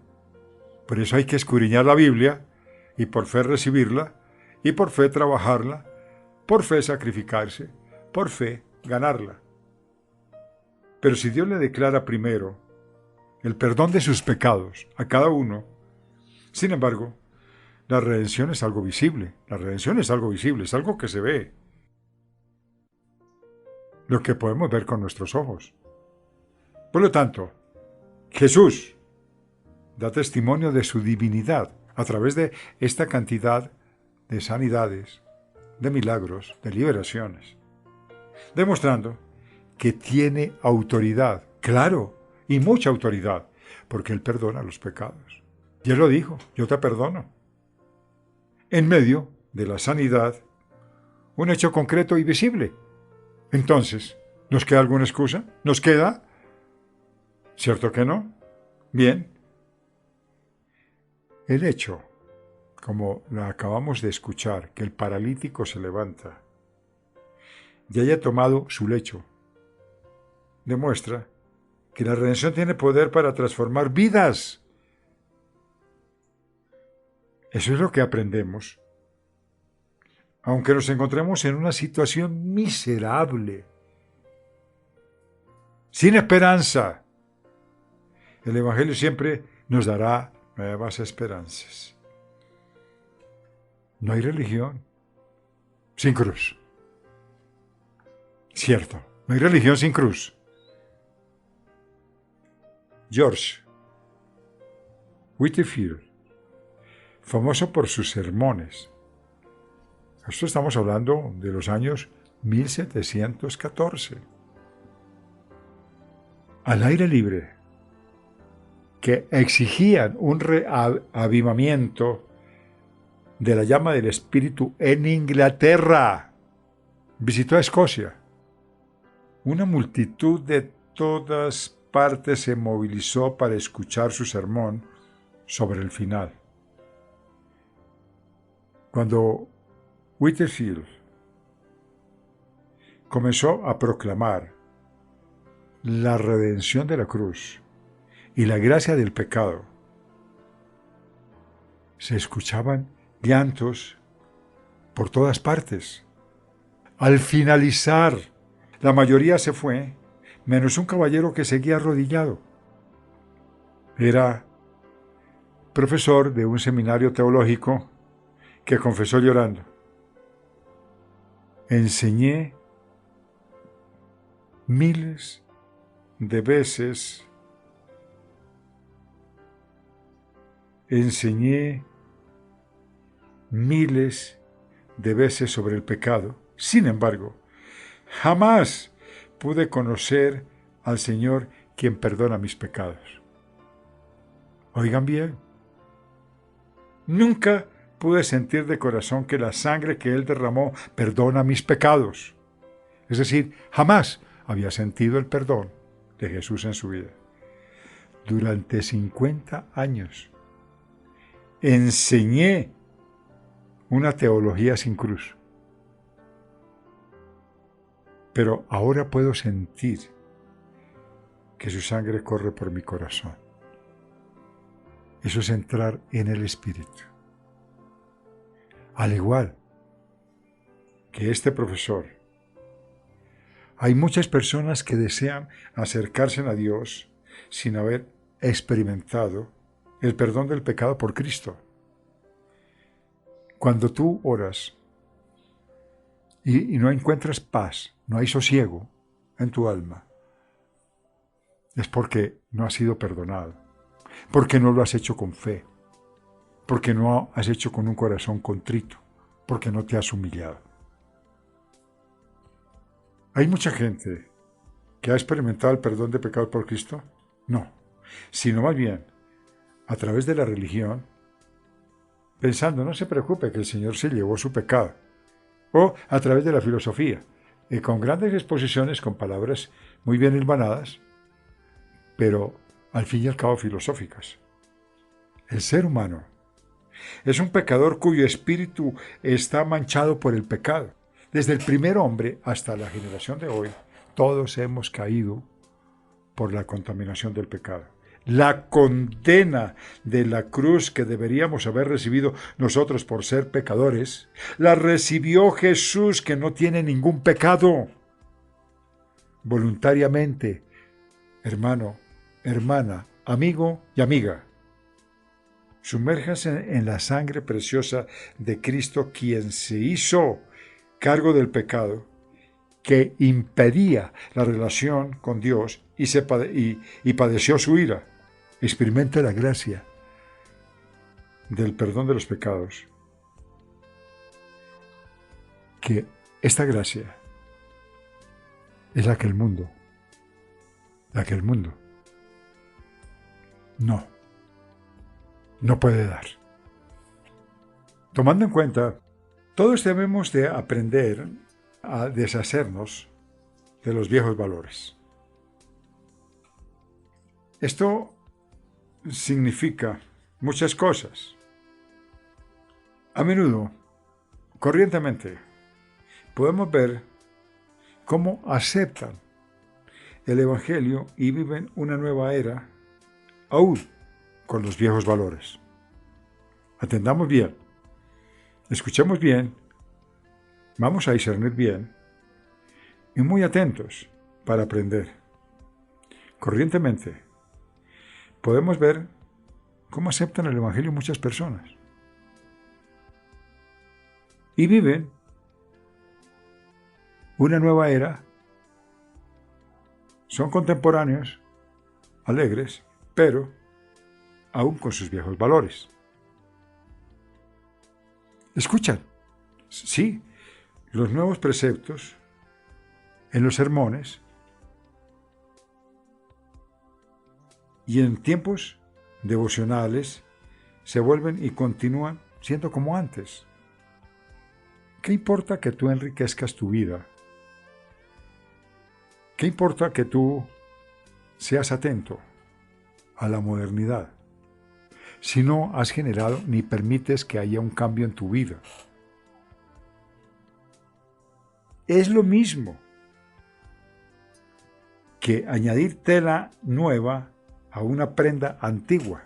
Por eso hay que escudriñar la Biblia y por fe recibirla y por fe trabajarla, por fe sacrificarse, por fe ganarla. Pero si Dios le declara primero el perdón de sus pecados a cada uno, sin embargo, la redención es algo visible, es algo que se ve, lo que podemos ver con nuestros ojos. Por lo tanto, Jesús da testimonio de su divinidad a través de esta cantidad de sanidades, de milagros, de liberaciones, demostrando que tiene autoridad, claro, y mucha autoridad, porque Él perdona los pecados. Y Él lo dijo: yo te perdono. En medio de la sanidad, un hecho concreto y visible. Entonces, ¿nos queda alguna excusa? ¿Nos queda? ¿Cierto que no? Bien. El hecho, como lo acabamos de escuchar, que el paralítico se levanta y haya tomado su lecho, demuestra que la redención tiene poder para transformar vidas. Eso es lo que aprendemos. Aunque nos encontremos en una situación miserable, sin esperanza, el Evangelio siempre nos dará nuevas esperanzas. No hay religión sin cruz. Cierto, no hay religión sin cruz. George Whitefield, famoso por sus sermones. Esto estamos hablando de los años 1714. Al aire libre, que exigían un reavivamiento de la llama del Espíritu en Inglaterra. Visitó a Escocia. Una multitud de todas partes se movilizó para escuchar su sermón sobre el final. Cuando Whitefield comenzó a proclamar la redención de la cruz y la gracia del pecado, se escuchaban llantos por todas partes. Al finalizar, la mayoría se fue, menos un caballero que seguía arrodillado. Era profesor de un seminario teológico que confesó llorando: enseñé miles de veces, sobre el pecado. Sin embargo, jamás pude conocer al Señor, quien perdona mis pecados. Oigan bien, nunca pude sentir de corazón que la sangre que Él derramó perdona mis pecados. Es decir, jamás había sentido el perdón de Jesús en su vida. Durante 50 años enseñé una teología sin cruz. Pero ahora puedo sentir que su sangre corre por mi corazón. Eso es entrar en el Espíritu. Al igual que este profesor, hay muchas personas que desean acercarse a Dios sin haber experimentado el perdón del pecado por Cristo. Cuando tú oras y no encuentras paz, no hay sosiego en tu alma, es porque no has sido perdonado, porque no lo has hecho con fe, porque no has hecho con un corazón contrito, porque no te has humillado. ¿Hay mucha gente que ha experimentado el perdón de pecado por Cristo? No, sino más bien a través de la religión, pensando: no se preocupe, que el Señor se llevó su pecado. O a través de la filosofía, y con grandes exposiciones, con palabras muy bien hilvanadas, pero al fin y al cabo filosóficas. El ser humano es un pecador cuyo espíritu está manchado por el pecado. Desde el primer hombre hasta la generación de hoy, todos hemos caído por la contaminación del pecado. La condena de la cruz que deberíamos haber recibido nosotros por ser pecadores, la recibió Jesús, que no tiene ningún pecado. Voluntariamente, hermano, hermana, amigo y amiga, sumérjase en la sangre preciosa de Cristo, quien se hizo cargo del pecado que impedía la relación con Dios y padeció su ira. Experimente la gracia del perdón de los pecados. Que esta gracia es la que el mundo no puede dar. Tomando en cuenta, todos debemos de aprender a deshacernos de los viejos valores. Esto significa muchas cosas. A menudo, corrientemente, podemos ver cómo aceptan el Evangelio y viven una nueva era, aún con los viejos valores. Atendamos bien, escuchemos bien, vamos a discernir bien y muy atentos para aprender. Corrientemente, podemos ver cómo aceptan el Evangelio muchas personas y viven una nueva era. Son contemporáneos, alegres, pero aún con sus viejos valores. Escuchan, sí, los nuevos preceptos en los sermones y en tiempos devocionales se vuelven y continúan siendo como antes. ¿Qué importa que tú enriquezcas tu vida? ¿Qué importa que tú seas atento a la modernidad si no has generado ni permites que haya un cambio en tu vida? Es lo mismo que añadir tela nueva a una prenda antigua.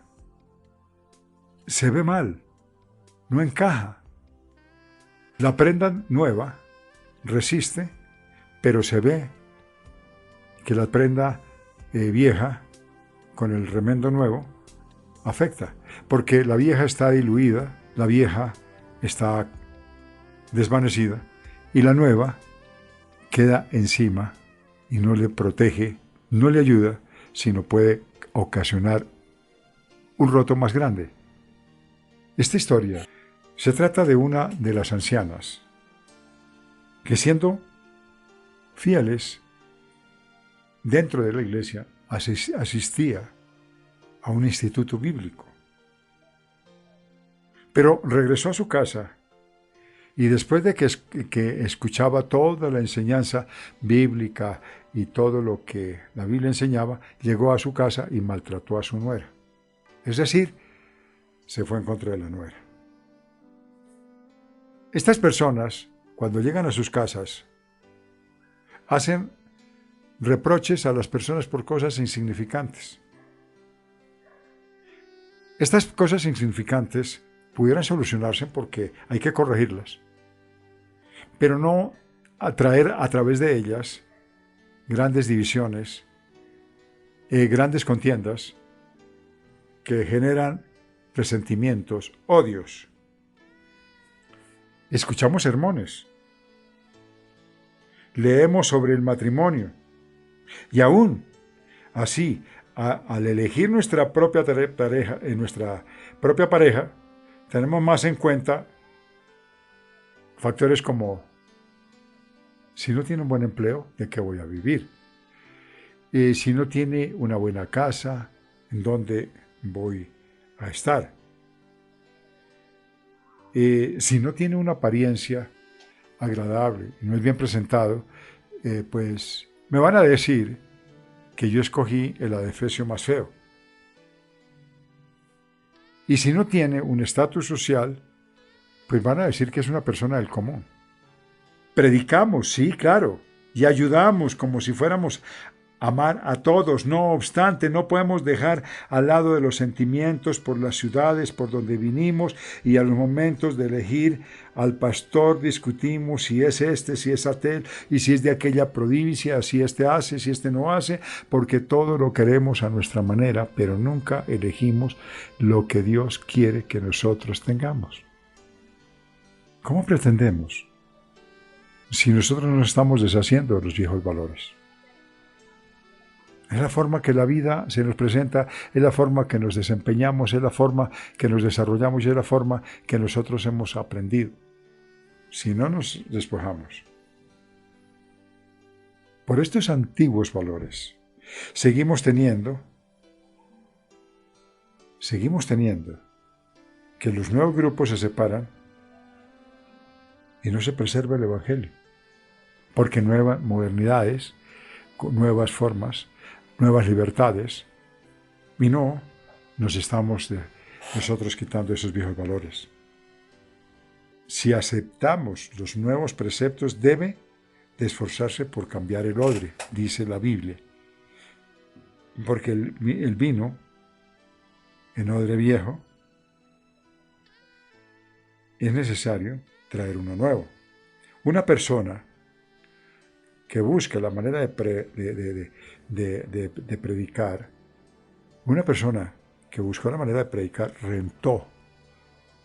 Se ve mal, no encaja. La prenda nueva resiste, pero se ve que la prenda vieja con el remendo nuevo afecta, porque la vieja está diluida, la vieja está desvanecida y la nueva queda encima y no le protege, no le ayuda, sino puede ocasionar un roto más grande. Esta historia se trata de una de las ancianas que, siendo fieles dentro de la iglesia, asistía a un instituto bíblico. Pero regresó a su casa y después de que escuchaba toda la enseñanza bíblica y todo lo que la Biblia enseñaba, llegó a su casa y maltrató a su nuera. Es decir, se fue en contra de la nuera. Estas personas, cuando llegan a sus casas, hacen reproches a las personas por cosas insignificantes. Estas cosas insignificantes pudieran solucionarse porque hay que corregirlas, pero no atraer a través de ellas grandes divisiones, grandes contiendas que generan resentimientos, odios. Escuchamos sermones, leemos sobre el matrimonio y aún así, al elegir nuestra propia pareja, tenemos más en cuenta factores como: si no tiene un buen empleo, ¿de qué voy a vivir? Si no tiene una buena casa, ¿en dónde voy a estar? Si no tiene una apariencia agradable y no es bien presentado, pues me van a decir que yo escogí el adefesio más feo. Y si no tiene un estatus social, pues van a decir que es una persona del común. Predicamos, sí, claro, y ayudamos como si fuéramos a amar a todos. No obstante, no podemos dejar al lado de los sentimientos por las ciudades por donde vinimos, y a los momentos de elegir al pastor discutimos si es este, si es aquel, y si es de aquella provincia, si este hace, si este no hace, porque todo lo queremos a nuestra manera, pero nunca elegimos lo que Dios quiere que nosotros tengamos. ¿Cómo pretendemos si nosotros nos estamos deshaciendo de los viejos valores? Es la forma que la vida se nos presenta, es la forma que nos desempeñamos, es la forma que nos desarrollamos y es la forma que nosotros hemos aprendido. Si no nos despojamos por estos antiguos valores, seguimos teniendo que los nuevos grupos se separan y no se preserva el Evangelio, porque nuevas modernidades, nuevas formas, nuevas libertades, y no nos estamos nosotros quitando esos viejos valores. Si aceptamos los nuevos preceptos, debe de esforzarse por cambiar el odre, dice la Biblia, porque el vino en odre viejo es necesario traer uno nuevo. Una persona que busca la manera de predicar, una persona que buscó la manera de predicar,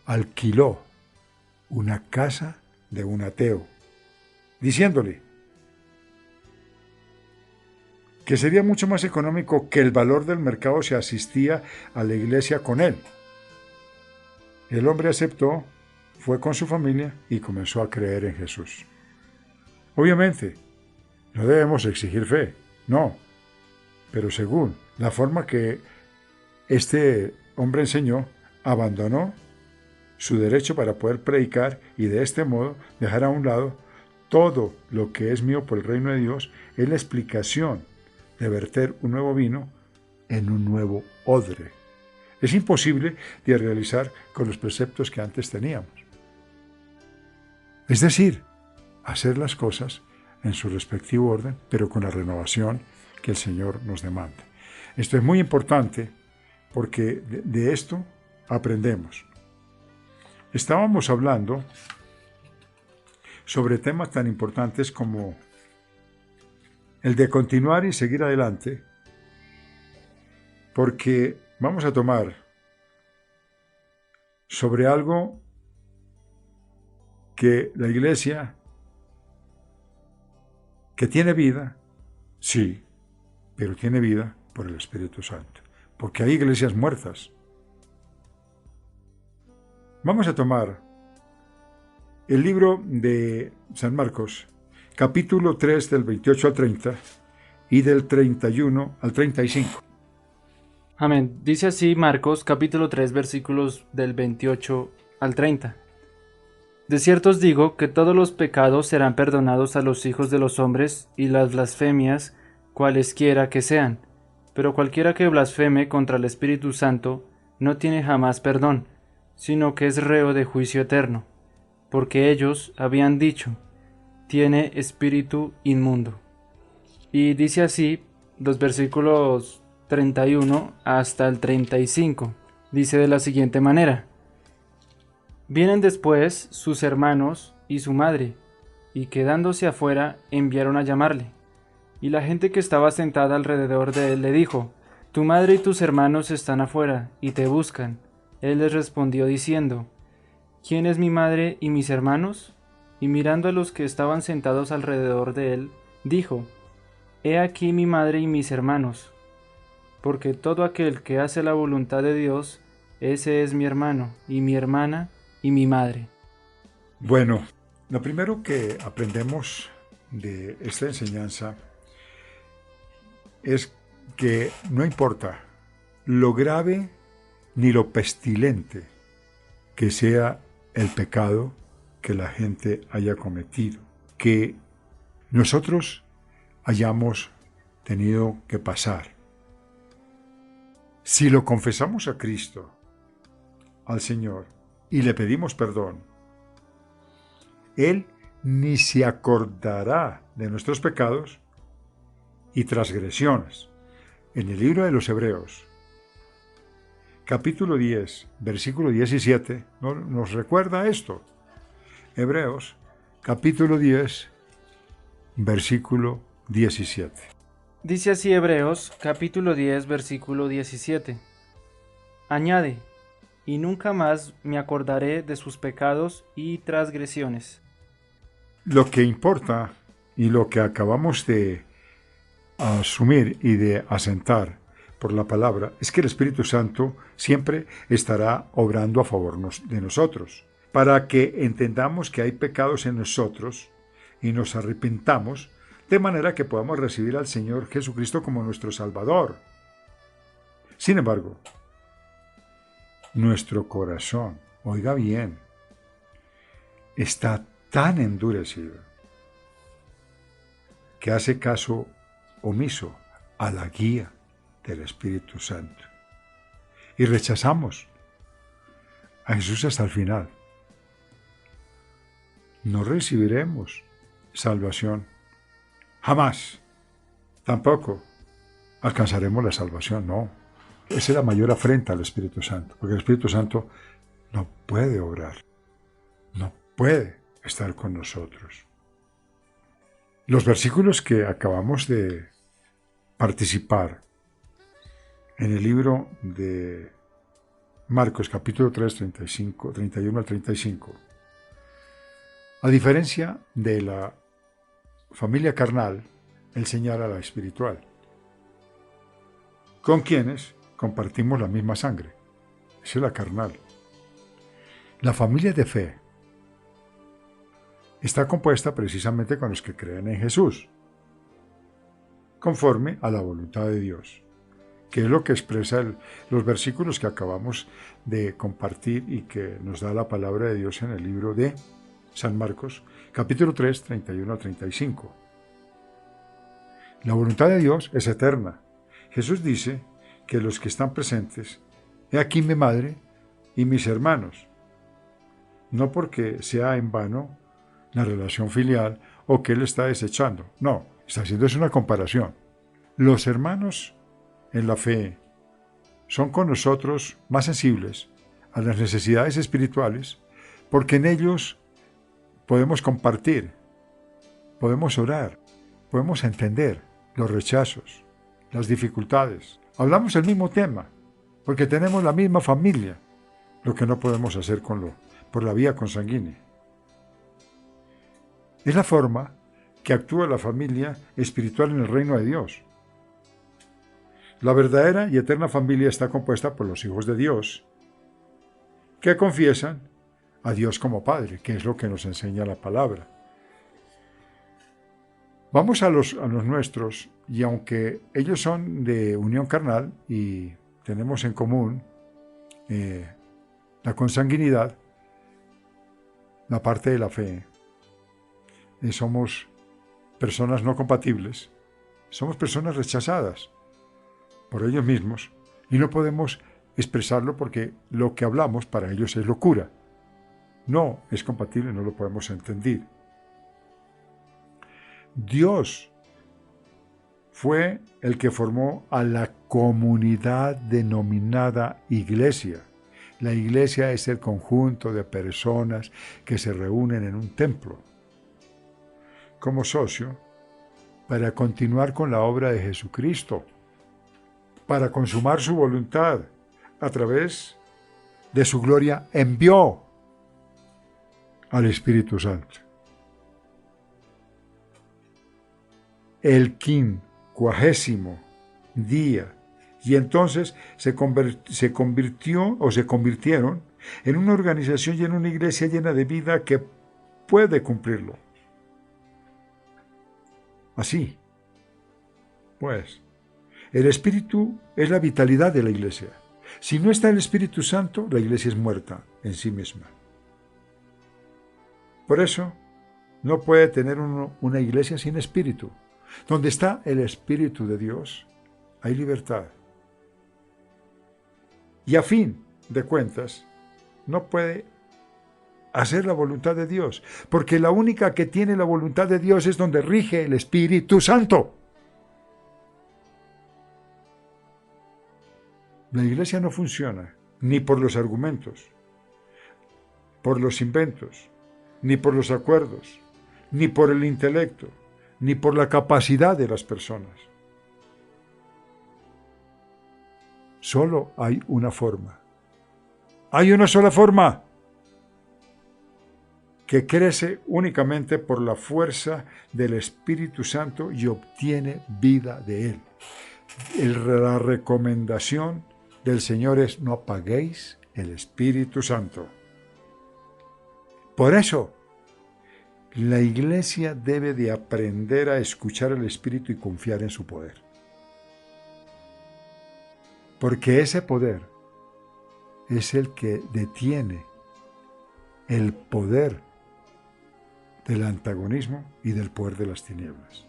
alquiló una casa de un ateo, diciéndole que sería mucho más económico que el valor del mercado si asistía a la iglesia con él. El hombre aceptó, fue con su familia y comenzó a creer en Jesús. Obviamente, no debemos exigir fe, no, pero según la forma que este hombre enseñó, abandonó su derecho para poder predicar y de este modo dejar a un lado todo lo que es mío por el reino de Dios, es la explicación de verter un nuevo vino en un nuevo odre. Es imposible de realizar con los preceptos que antes teníamos. Es decir, hacer las cosas en su respectivo orden, pero con la renovación que el Señor nos demanda. Esto es muy importante porque de esto aprendemos. Estábamos hablando sobre temas tan importantes como el de continuar y seguir adelante, porque vamos a tomar sobre algo que la iglesia, que tiene vida, sí, pero tiene vida por el Espíritu Santo, porque hay iglesias muertas. Vamos a tomar el libro de San Marcos, capítulo 3 del 28 al 30 y del 31 al 35. Amén. Dice así Marcos, capítulo 3, versículos del 28 al 30. De cierto os digo que todos los pecados serán perdonados a los hijos de los hombres y las blasfemias, cualesquiera que sean. Pero cualquiera que blasfeme contra el Espíritu Santo no tiene jamás perdón, sino que es reo de juicio eterno, porque ellos habían dicho, tiene espíritu inmundo. Y dice así los versículos 31 hasta el 35. Dice de la siguiente manera: Vienen después sus hermanos y su madre, y quedándose afuera enviaron a llamarle. Y la gente que estaba sentada alrededor de él le dijo, tu madre y tus hermanos están afuera y te buscan. Él les respondió diciendo, ¿quién es mi madre y mis hermanos? Y mirando a los que estaban sentados alrededor de él, dijo, he aquí mi madre y mis hermanos, porque todo aquel que hace la voluntad de Dios, ese es mi hermano, y mi hermana, y mi madre. Bueno, lo primero que aprendemos de esta enseñanza es que no importa lo grave ni lo pestilente que sea el pecado que la gente haya cometido, que nosotros hayamos tenido que pasar. Si lo confesamos a Cristo, al Señor, y le pedimos perdón, Él ni se acordará de nuestros pecados y transgresiones. En el libro de los Hebreos, capítulo 10, versículo 17, nos recuerda esto. Hebreos, capítulo 10, versículo 17. Dice así Hebreos, capítulo 10, versículo 17. Añade, y nunca más me acordaré de sus pecados y transgresiones. Lo que importa y lo que acabamos de asumir y de asentar por la palabra es que el Espíritu Santo siempre estará obrando a favor de nosotros, para que entendamos que hay pecados en nosotros y nos arrepentamos, de manera que podamos recibir al Señor Jesucristo como nuestro Salvador. Sin embargo, nuestro corazón, oiga bien, está tan endurecido que hace caso omiso a la guía del Espíritu Santo. Y rechazamos a Jesús hasta el final. No recibiremos salvación. Jamás. Tampoco alcanzaremos la salvación, no. Esa es la mayor afrenta al Espíritu Santo, porque el Espíritu Santo no puede obrar, no puede estar con nosotros. Los versículos que acabamos de participar en el libro de Marcos, capítulo 3, 31 al 35, a diferencia de la familia carnal, Él señala la espiritual, con quienes compartimos la misma sangre. Esa es la carnal. La familia de fe está compuesta precisamente con los que creen en Jesús, conforme a la voluntad de Dios, que es lo que expresa los versículos que acabamos de compartir y que nos da la palabra de Dios en el libro de San Marcos, capítulo 3, 31 a 35. La voluntad de Dios es eterna. Jesús dice que los que están presentes, he aquí mi madre y mis hermanos, no porque sea en vano la relación filial o que Él está desechando, no, está haciendo es una comparación. Los hermanos en la fe son con nosotros más sensibles a las necesidades espirituales porque en ellos podemos compartir, podemos orar, podemos entender los rechazos, las dificultades. Hablamos el mismo tema porque tenemos la misma familia, lo que no podemos hacer por la vía consanguínea. Es la forma que actúa la familia espiritual en el reino de Dios. La verdadera y eterna familia está compuesta por los hijos de Dios, que confiesan a Dios como Padre, que es lo que nos enseña la palabra. Vamos a los nuestros, y aunque ellos son de unión carnal y tenemos en común la consanguinidad, la parte de la fe, somos personas no compatibles, somos personas rechazadas por ellos mismos y no podemos expresarlo porque lo que hablamos para ellos es locura. No es compatible, no lo podemos entender. Dios fue el que formó a la comunidad denominada Iglesia. La Iglesia es el conjunto de personas que se reúnen en un templo como socio para continuar con la obra de Jesucristo, para consumar su voluntad a través de su gloria, envió al Espíritu Santo. El 50º día, y entonces se convirtieron en una organización y en una iglesia llena de vida que puede cumplirlo. Así, pues, el Espíritu es la vitalidad de la iglesia. Si no está el Espíritu Santo, la iglesia es muerta en sí misma. Por eso, no puede tener una iglesia sin Espíritu. Donde está el Espíritu de Dios, hay libertad. Y a fin de cuentas, no puede hacer la voluntad de Dios, porque la única que tiene la voluntad de Dios es donde rige el Espíritu Santo. La iglesia no funciona ni por los argumentos, por los inventos, ni por los acuerdos, ni por el intelecto, ni por la capacidad de las personas. Solo hay una forma. Hay una sola forma que crece únicamente por la fuerza del Espíritu Santo y obtiene vida de Él. La recomendación del Señor es: no apaguéis el Espíritu Santo. Por eso, la iglesia debe de aprender a escuchar al Espíritu y confiar en su poder. Porque ese poder es el que detiene el poder del antagonismo y del poder de las tinieblas.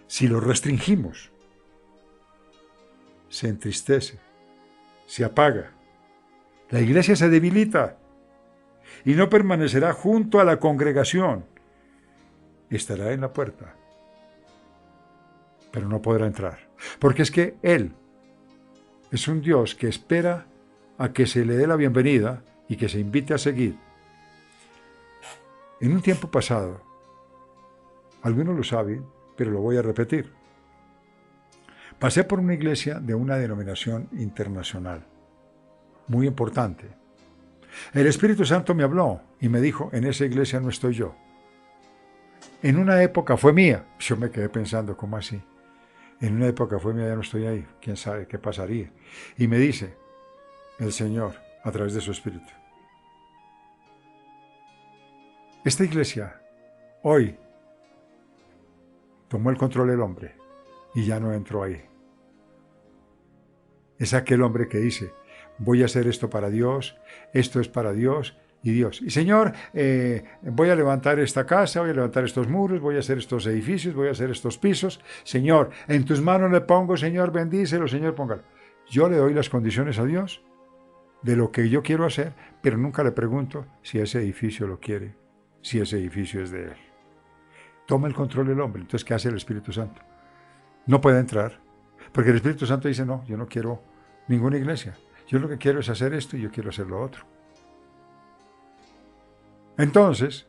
Si lo restringimos, se entristece, se apaga, la iglesia se debilita y no permanecerá junto a la congregación. Estará en la puerta, pero no podrá entrar, porque es que Él es un Dios que espera a que se le dé la bienvenida y que se invite a seguir. En un tiempo pasado, algunos lo saben, pero lo voy a repetir. Pasé por una iglesia de una denominación internacional, muy importante. El Espíritu Santo me habló y me dijo: en esa iglesia no estoy yo. En una época fue mía. Yo me quedé pensando, ¿cómo así? En una época fue mía, ya no estoy ahí. ¿Quién sabe qué pasaría? Y me dice el Señor a través de su Espíritu: esta iglesia hoy tomó el control del hombre y ya no entró ahí. es aquel hombre que dice, voy a hacer esto para Dios, esto es para Dios y Dios. Y Señor, voy a levantar esta casa, voy a levantar estos muros, voy a hacer estos edificios, voy a hacer estos pisos. Señor, en tus manos le pongo, Señor, bendícelo, Señor, póngalo. Yo le doy las condiciones a Dios de lo que yo quiero hacer, pero nunca le pregunto si ese edificio lo quiere, si ese edificio es de Él. Toma el control el hombre. Entonces, ¿qué hace el Espíritu Santo? No puede entrar, porque el Espíritu Santo dice, no, yo no quiero ninguna iglesia. Yo lo que quiero es hacer esto y yo quiero hacer lo otro. Entonces,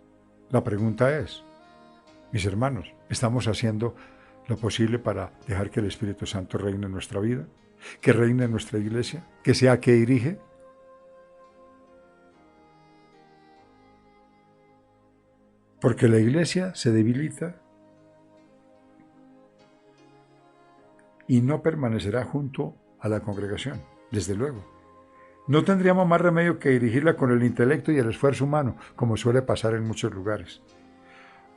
la pregunta es, mis hermanos, ¿estamos haciendo lo posible para dejar que el Espíritu Santo reine en nuestra vida? ¿Que reine en nuestra iglesia? ¿Que sea que dirige? Porque la iglesia se debilita y no permanecerá junto a la congregación, desde luego. No tendríamos más remedio que dirigirla con el intelecto y el esfuerzo humano, como suele pasar en muchos lugares.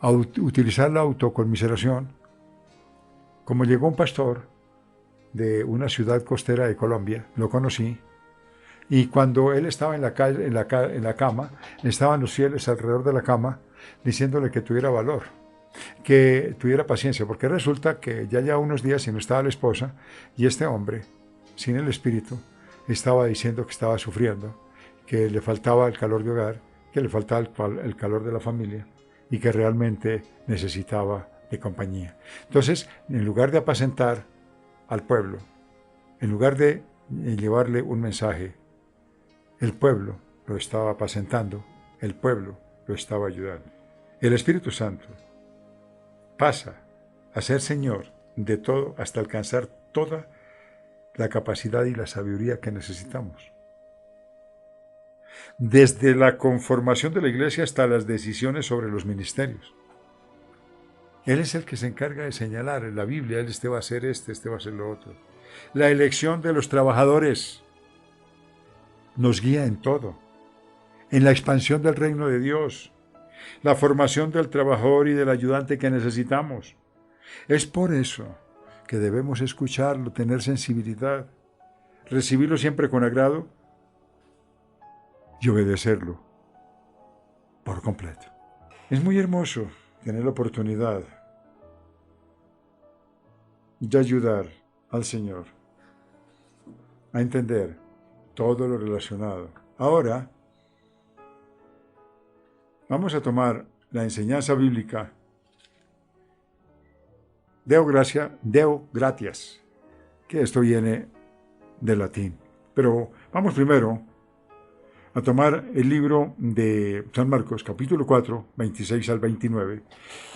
A utilizar la autoconmiseración, como llegó un pastor de una ciudad costera de Colombia, lo conocí, y cuando él estaba en la cama, estaban los fieles alrededor de la cama, diciéndole que tuviera valor, que tuviera paciencia, porque resulta que ya unos días y no estaba la esposa, y este hombre, sin el espíritu, estaba diciendo que estaba sufriendo, que le faltaba el calor de hogar, que le faltaba el calor de la familia, y que realmente necesitaba de compañía. Entonces, en lugar de apacentar al pueblo, en lugar de llevarle un mensaje, el pueblo lo estaba apacentando, el pueblo lo estaba ayudando. El Espíritu Santo pasa a ser Señor de todo hasta alcanzar toda la capacidad y la sabiduría que necesitamos. Desde la conformación de la iglesia hasta las decisiones sobre los ministerios. Él es el que se encarga de señalar en la Biblia, este va a ser este va a ser lo otro. La elección de los trabajadores nos guía en todo, en la expansión del reino de Dios, la formación del trabajador y del ayudante que necesitamos. Es por eso que debemos escucharlo, tener sensibilidad, recibirlo siempre con agrado y obedecerlo por completo. Es muy hermoso tener la oportunidad de ayudar al Señor a entender todo lo relacionado. Ahora, vamos a tomar la enseñanza bíblica Deo gratias, que esto viene del latín. Pero vamos primero a tomar el libro de San Marcos, capítulo 4, 26 al 29,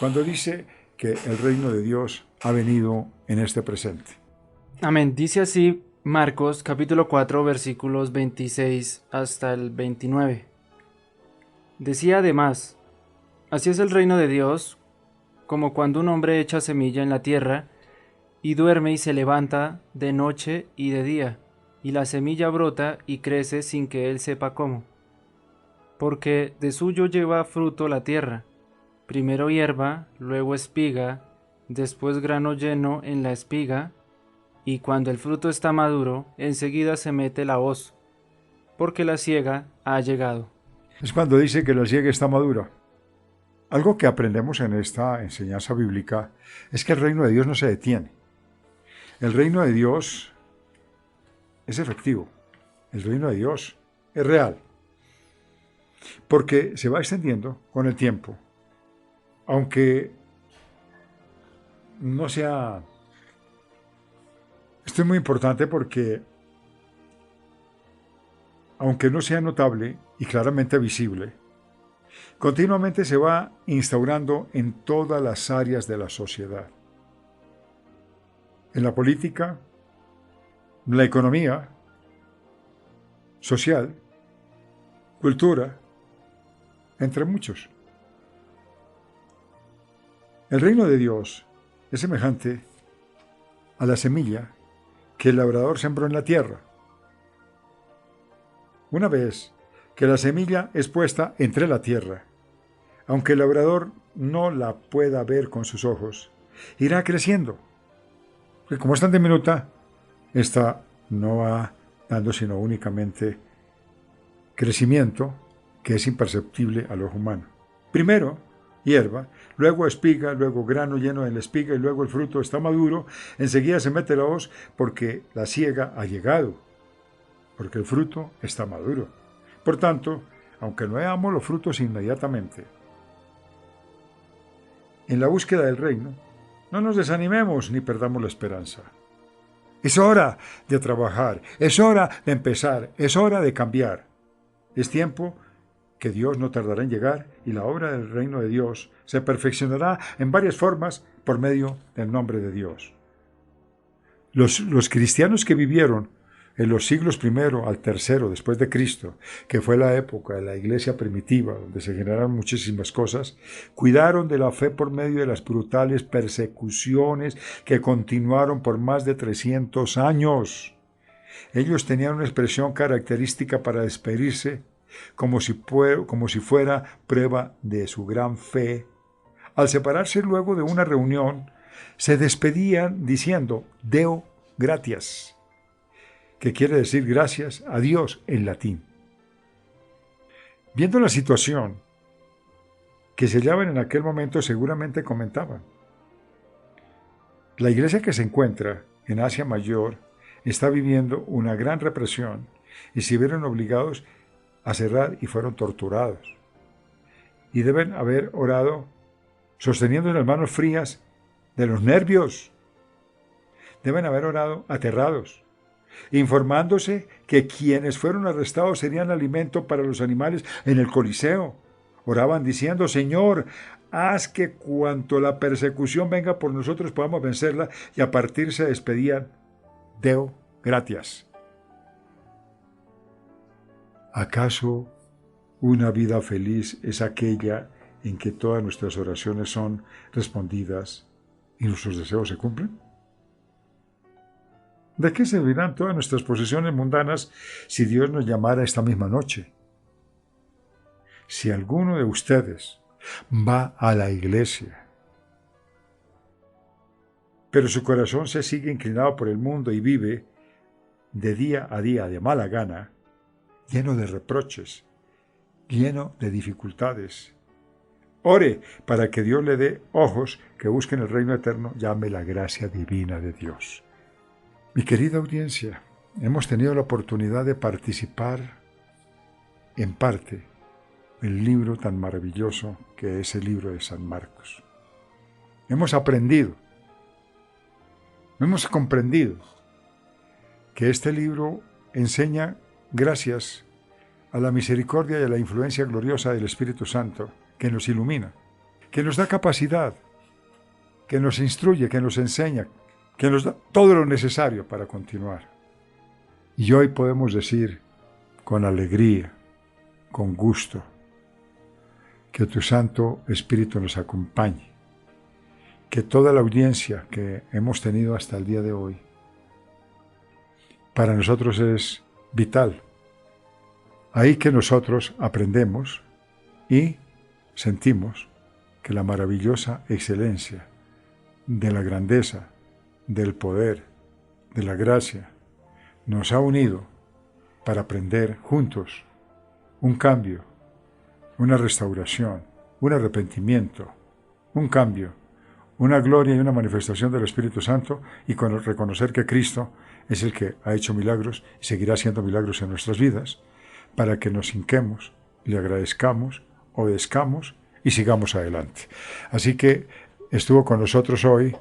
cuando dice que el reino de Dios ha venido en este presente. Amén. Dice así Marcos, capítulo 4, versículos 26 hasta el 29. Decía además, así es el reino de Dios, como cuando un hombre echa semilla en la tierra, y duerme y se levanta de noche y de día, y la semilla brota y crece sin que él sepa cómo. Porque de suyo lleva fruto la tierra, primero hierba, luego espiga, después grano lleno en la espiga, y cuando el fruto está maduro, enseguida se mete la hoz, porque la siega ha llegado. Es cuando dice que la siega está madura. Algo que aprendemos en esta enseñanza bíblica es que el reino de Dios no se detiene. El reino de Dios es efectivo. El reino de Dios es real. Porque se va extendiendo con el tiempo. Aunque no sea... Esto es muy importante porque aunque no sea notable y claramente visible, continuamente se va instaurando en todas las áreas de la sociedad. En la política, en la economía, social, cultura, entre muchos. El reino de Dios es semejante a la semilla que el labrador sembró en la tierra. Una vez que la semilla es puesta entre la tierra, aunque el labrador no la pueda ver con sus ojos, irá creciendo. Porque como es tan diminuta, esta no va dando sino únicamente crecimiento que es imperceptible al ojo humano. Primero, hierba, luego espiga, luego grano lleno en la espiga y luego el fruto está maduro. Enseguida se mete la hoz porque la siega ha llegado, porque el fruto está maduro. Por tanto, aunque no veamos los frutos inmediatamente, en la búsqueda del reino, no nos desanimemos ni perdamos la esperanza. Es hora de trabajar, es hora de empezar, es hora de cambiar. Es tiempo que Dios no tardará en llegar y la obra del reino de Dios se perfeccionará en varias formas por medio del nombre de Dios. Los cristianos que vivieron en los siglos I al III después de Cristo, que fue la época de la iglesia primitiva, donde se generaron muchísimas cosas, cuidaron de la fe por medio de las brutales persecuciones que continuaron por más de 300 años. Ellos tenían una expresión característica para despedirse, como si fuera prueba de su gran fe. Al separarse luego de una reunión, se despedían diciendo Deo gratias, que quiere decir gracias a Dios en latín. Viendo la situación que se hallaban en aquel momento, seguramente comentaban: la iglesia que se encuentra en Asia Mayor está viviendo una gran represión y se vieron obligados a cerrar y fueron torturados. Y deben haber orado sosteniendo las manos frías de los nervios. Deben haber orado aterrados, informándose que quienes fueron arrestados serían alimento para los animales en el Coliseo. Oraban diciendo: Señor, haz que cuanto la persecución venga por nosotros podamos vencerla, y a partir se despedían Deo gratias. ¿Acaso una vida feliz es aquella en que todas nuestras oraciones son respondidas y nuestros deseos se cumplen? ¿De qué servirán todas nuestras posesiones mundanas si Dios nos llamara esta misma noche? Si alguno de ustedes va a la iglesia, pero su corazón se sigue inclinado por el mundo y vive de día a día de mala gana, lleno de reproches, lleno de dificultades, ore para que Dios le dé ojos que busquen el reino eterno, llame la gracia divina de Dios. Mi querida audiencia, hemos tenido la oportunidad de participar en parte del libro tan maravilloso que es el libro de San Marcos. Hemos aprendido, hemos comprendido que este libro enseña, gracias a la misericordia y a la influencia gloriosa del Espíritu Santo, que nos ilumina, que nos da capacidad, que nos instruye, que nos enseña, que nos da todo lo necesario para continuar. Y hoy podemos decir con alegría, con gusto, que tu Santo Espíritu nos acompañe, que toda la audiencia que hemos tenido hasta el día de hoy, para nosotros es vital. Ahí que nosotros aprendemos y sentimos que la maravillosa excelencia de la grandeza, del poder, de la gracia, nos ha unido para aprender juntos un cambio, una restauración, un arrepentimiento, un cambio, una gloria y una manifestación del Espíritu Santo, y con reconocer que Cristo es el que ha hecho milagros y seguirá haciendo milagros en nuestras vidas, para que nos hinquemos, le agradezcamos, obedezcamos y sigamos adelante. Así que estuvo con nosotros hoy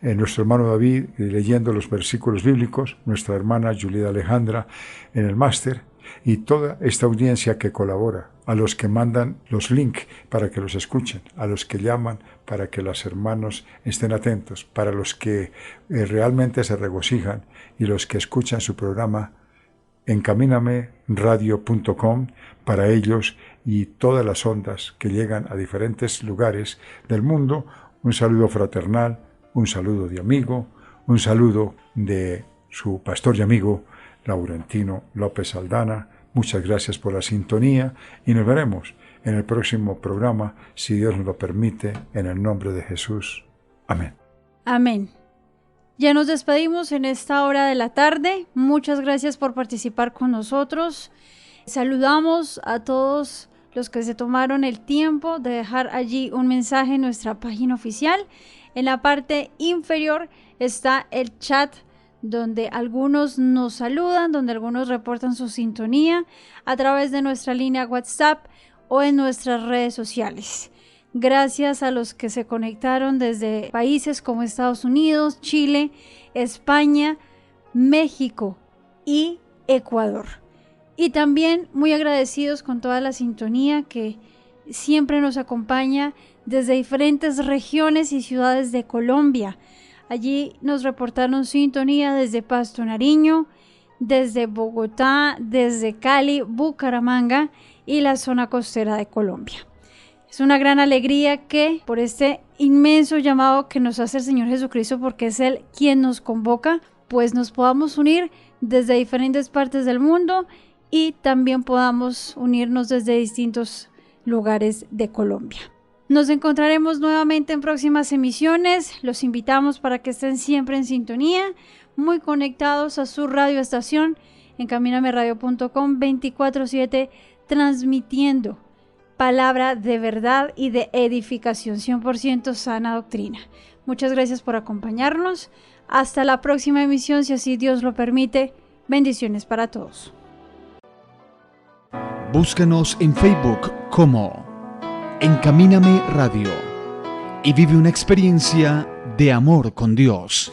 nuestro hermano David leyendo los versículos bíblicos, nuestra hermana Julieta Alejandra en el máster, y toda esta audiencia que colabora, a los que mandan los links para que los escuchen, a los que llaman para que los hermanos estén atentos, para los que realmente se regocijan y los que escuchan su programa encaminameradio.com, para ellos y todas las ondas que llegan a diferentes lugares del mundo, un saludo fraternal, un saludo de amigo, un saludo de su pastor y amigo Laurentino López Aldana. Muchas gracias por la sintonía y nos veremos en el próximo programa, si Dios nos lo permite, en el nombre de Jesús. Amén. Amén. Ya nos despedimos en esta hora de la tarde. Muchas gracias por participar con nosotros. Saludamos a todos los que se tomaron el tiempo de dejar allí un mensaje en nuestra página oficial. En la parte inferior está el chat donde algunos nos saludan, donde algunos reportan su sintonía a través de nuestra línea WhatsApp o en nuestras redes sociales. Gracias a los que se conectaron desde países como Estados Unidos, Chile, España, México y Ecuador. Y también muy agradecidos con toda la sintonía que siempre nos acompaña desde diferentes regiones y ciudades de Colombia. Allí nos reportaron sintonía desde Pasto, Nariño, desde Bogotá, desde Cali, Bucaramanga y la zona costera de Colombia. Es una gran alegría que por este inmenso llamado que nos hace el Señor Jesucristo, porque es Él quien nos convoca, pues nos podamos unir desde diferentes partes del mundo y también podamos unirnos desde distintos lugares de Colombia. Nos encontraremos nuevamente en próximas emisiones. Los invitamos para que estén siempre en sintonía, muy conectados a su radioestación en caminameradio.com 24/7, transmitiendo palabra de verdad y de edificación, 100% sana doctrina. Muchas gracias por acompañarnos. Hasta la próxima emisión, si así Dios lo permite. Bendiciones para todos. Búscanos en Facebook como Encamíname Radio y vive una experiencia de amor con Dios.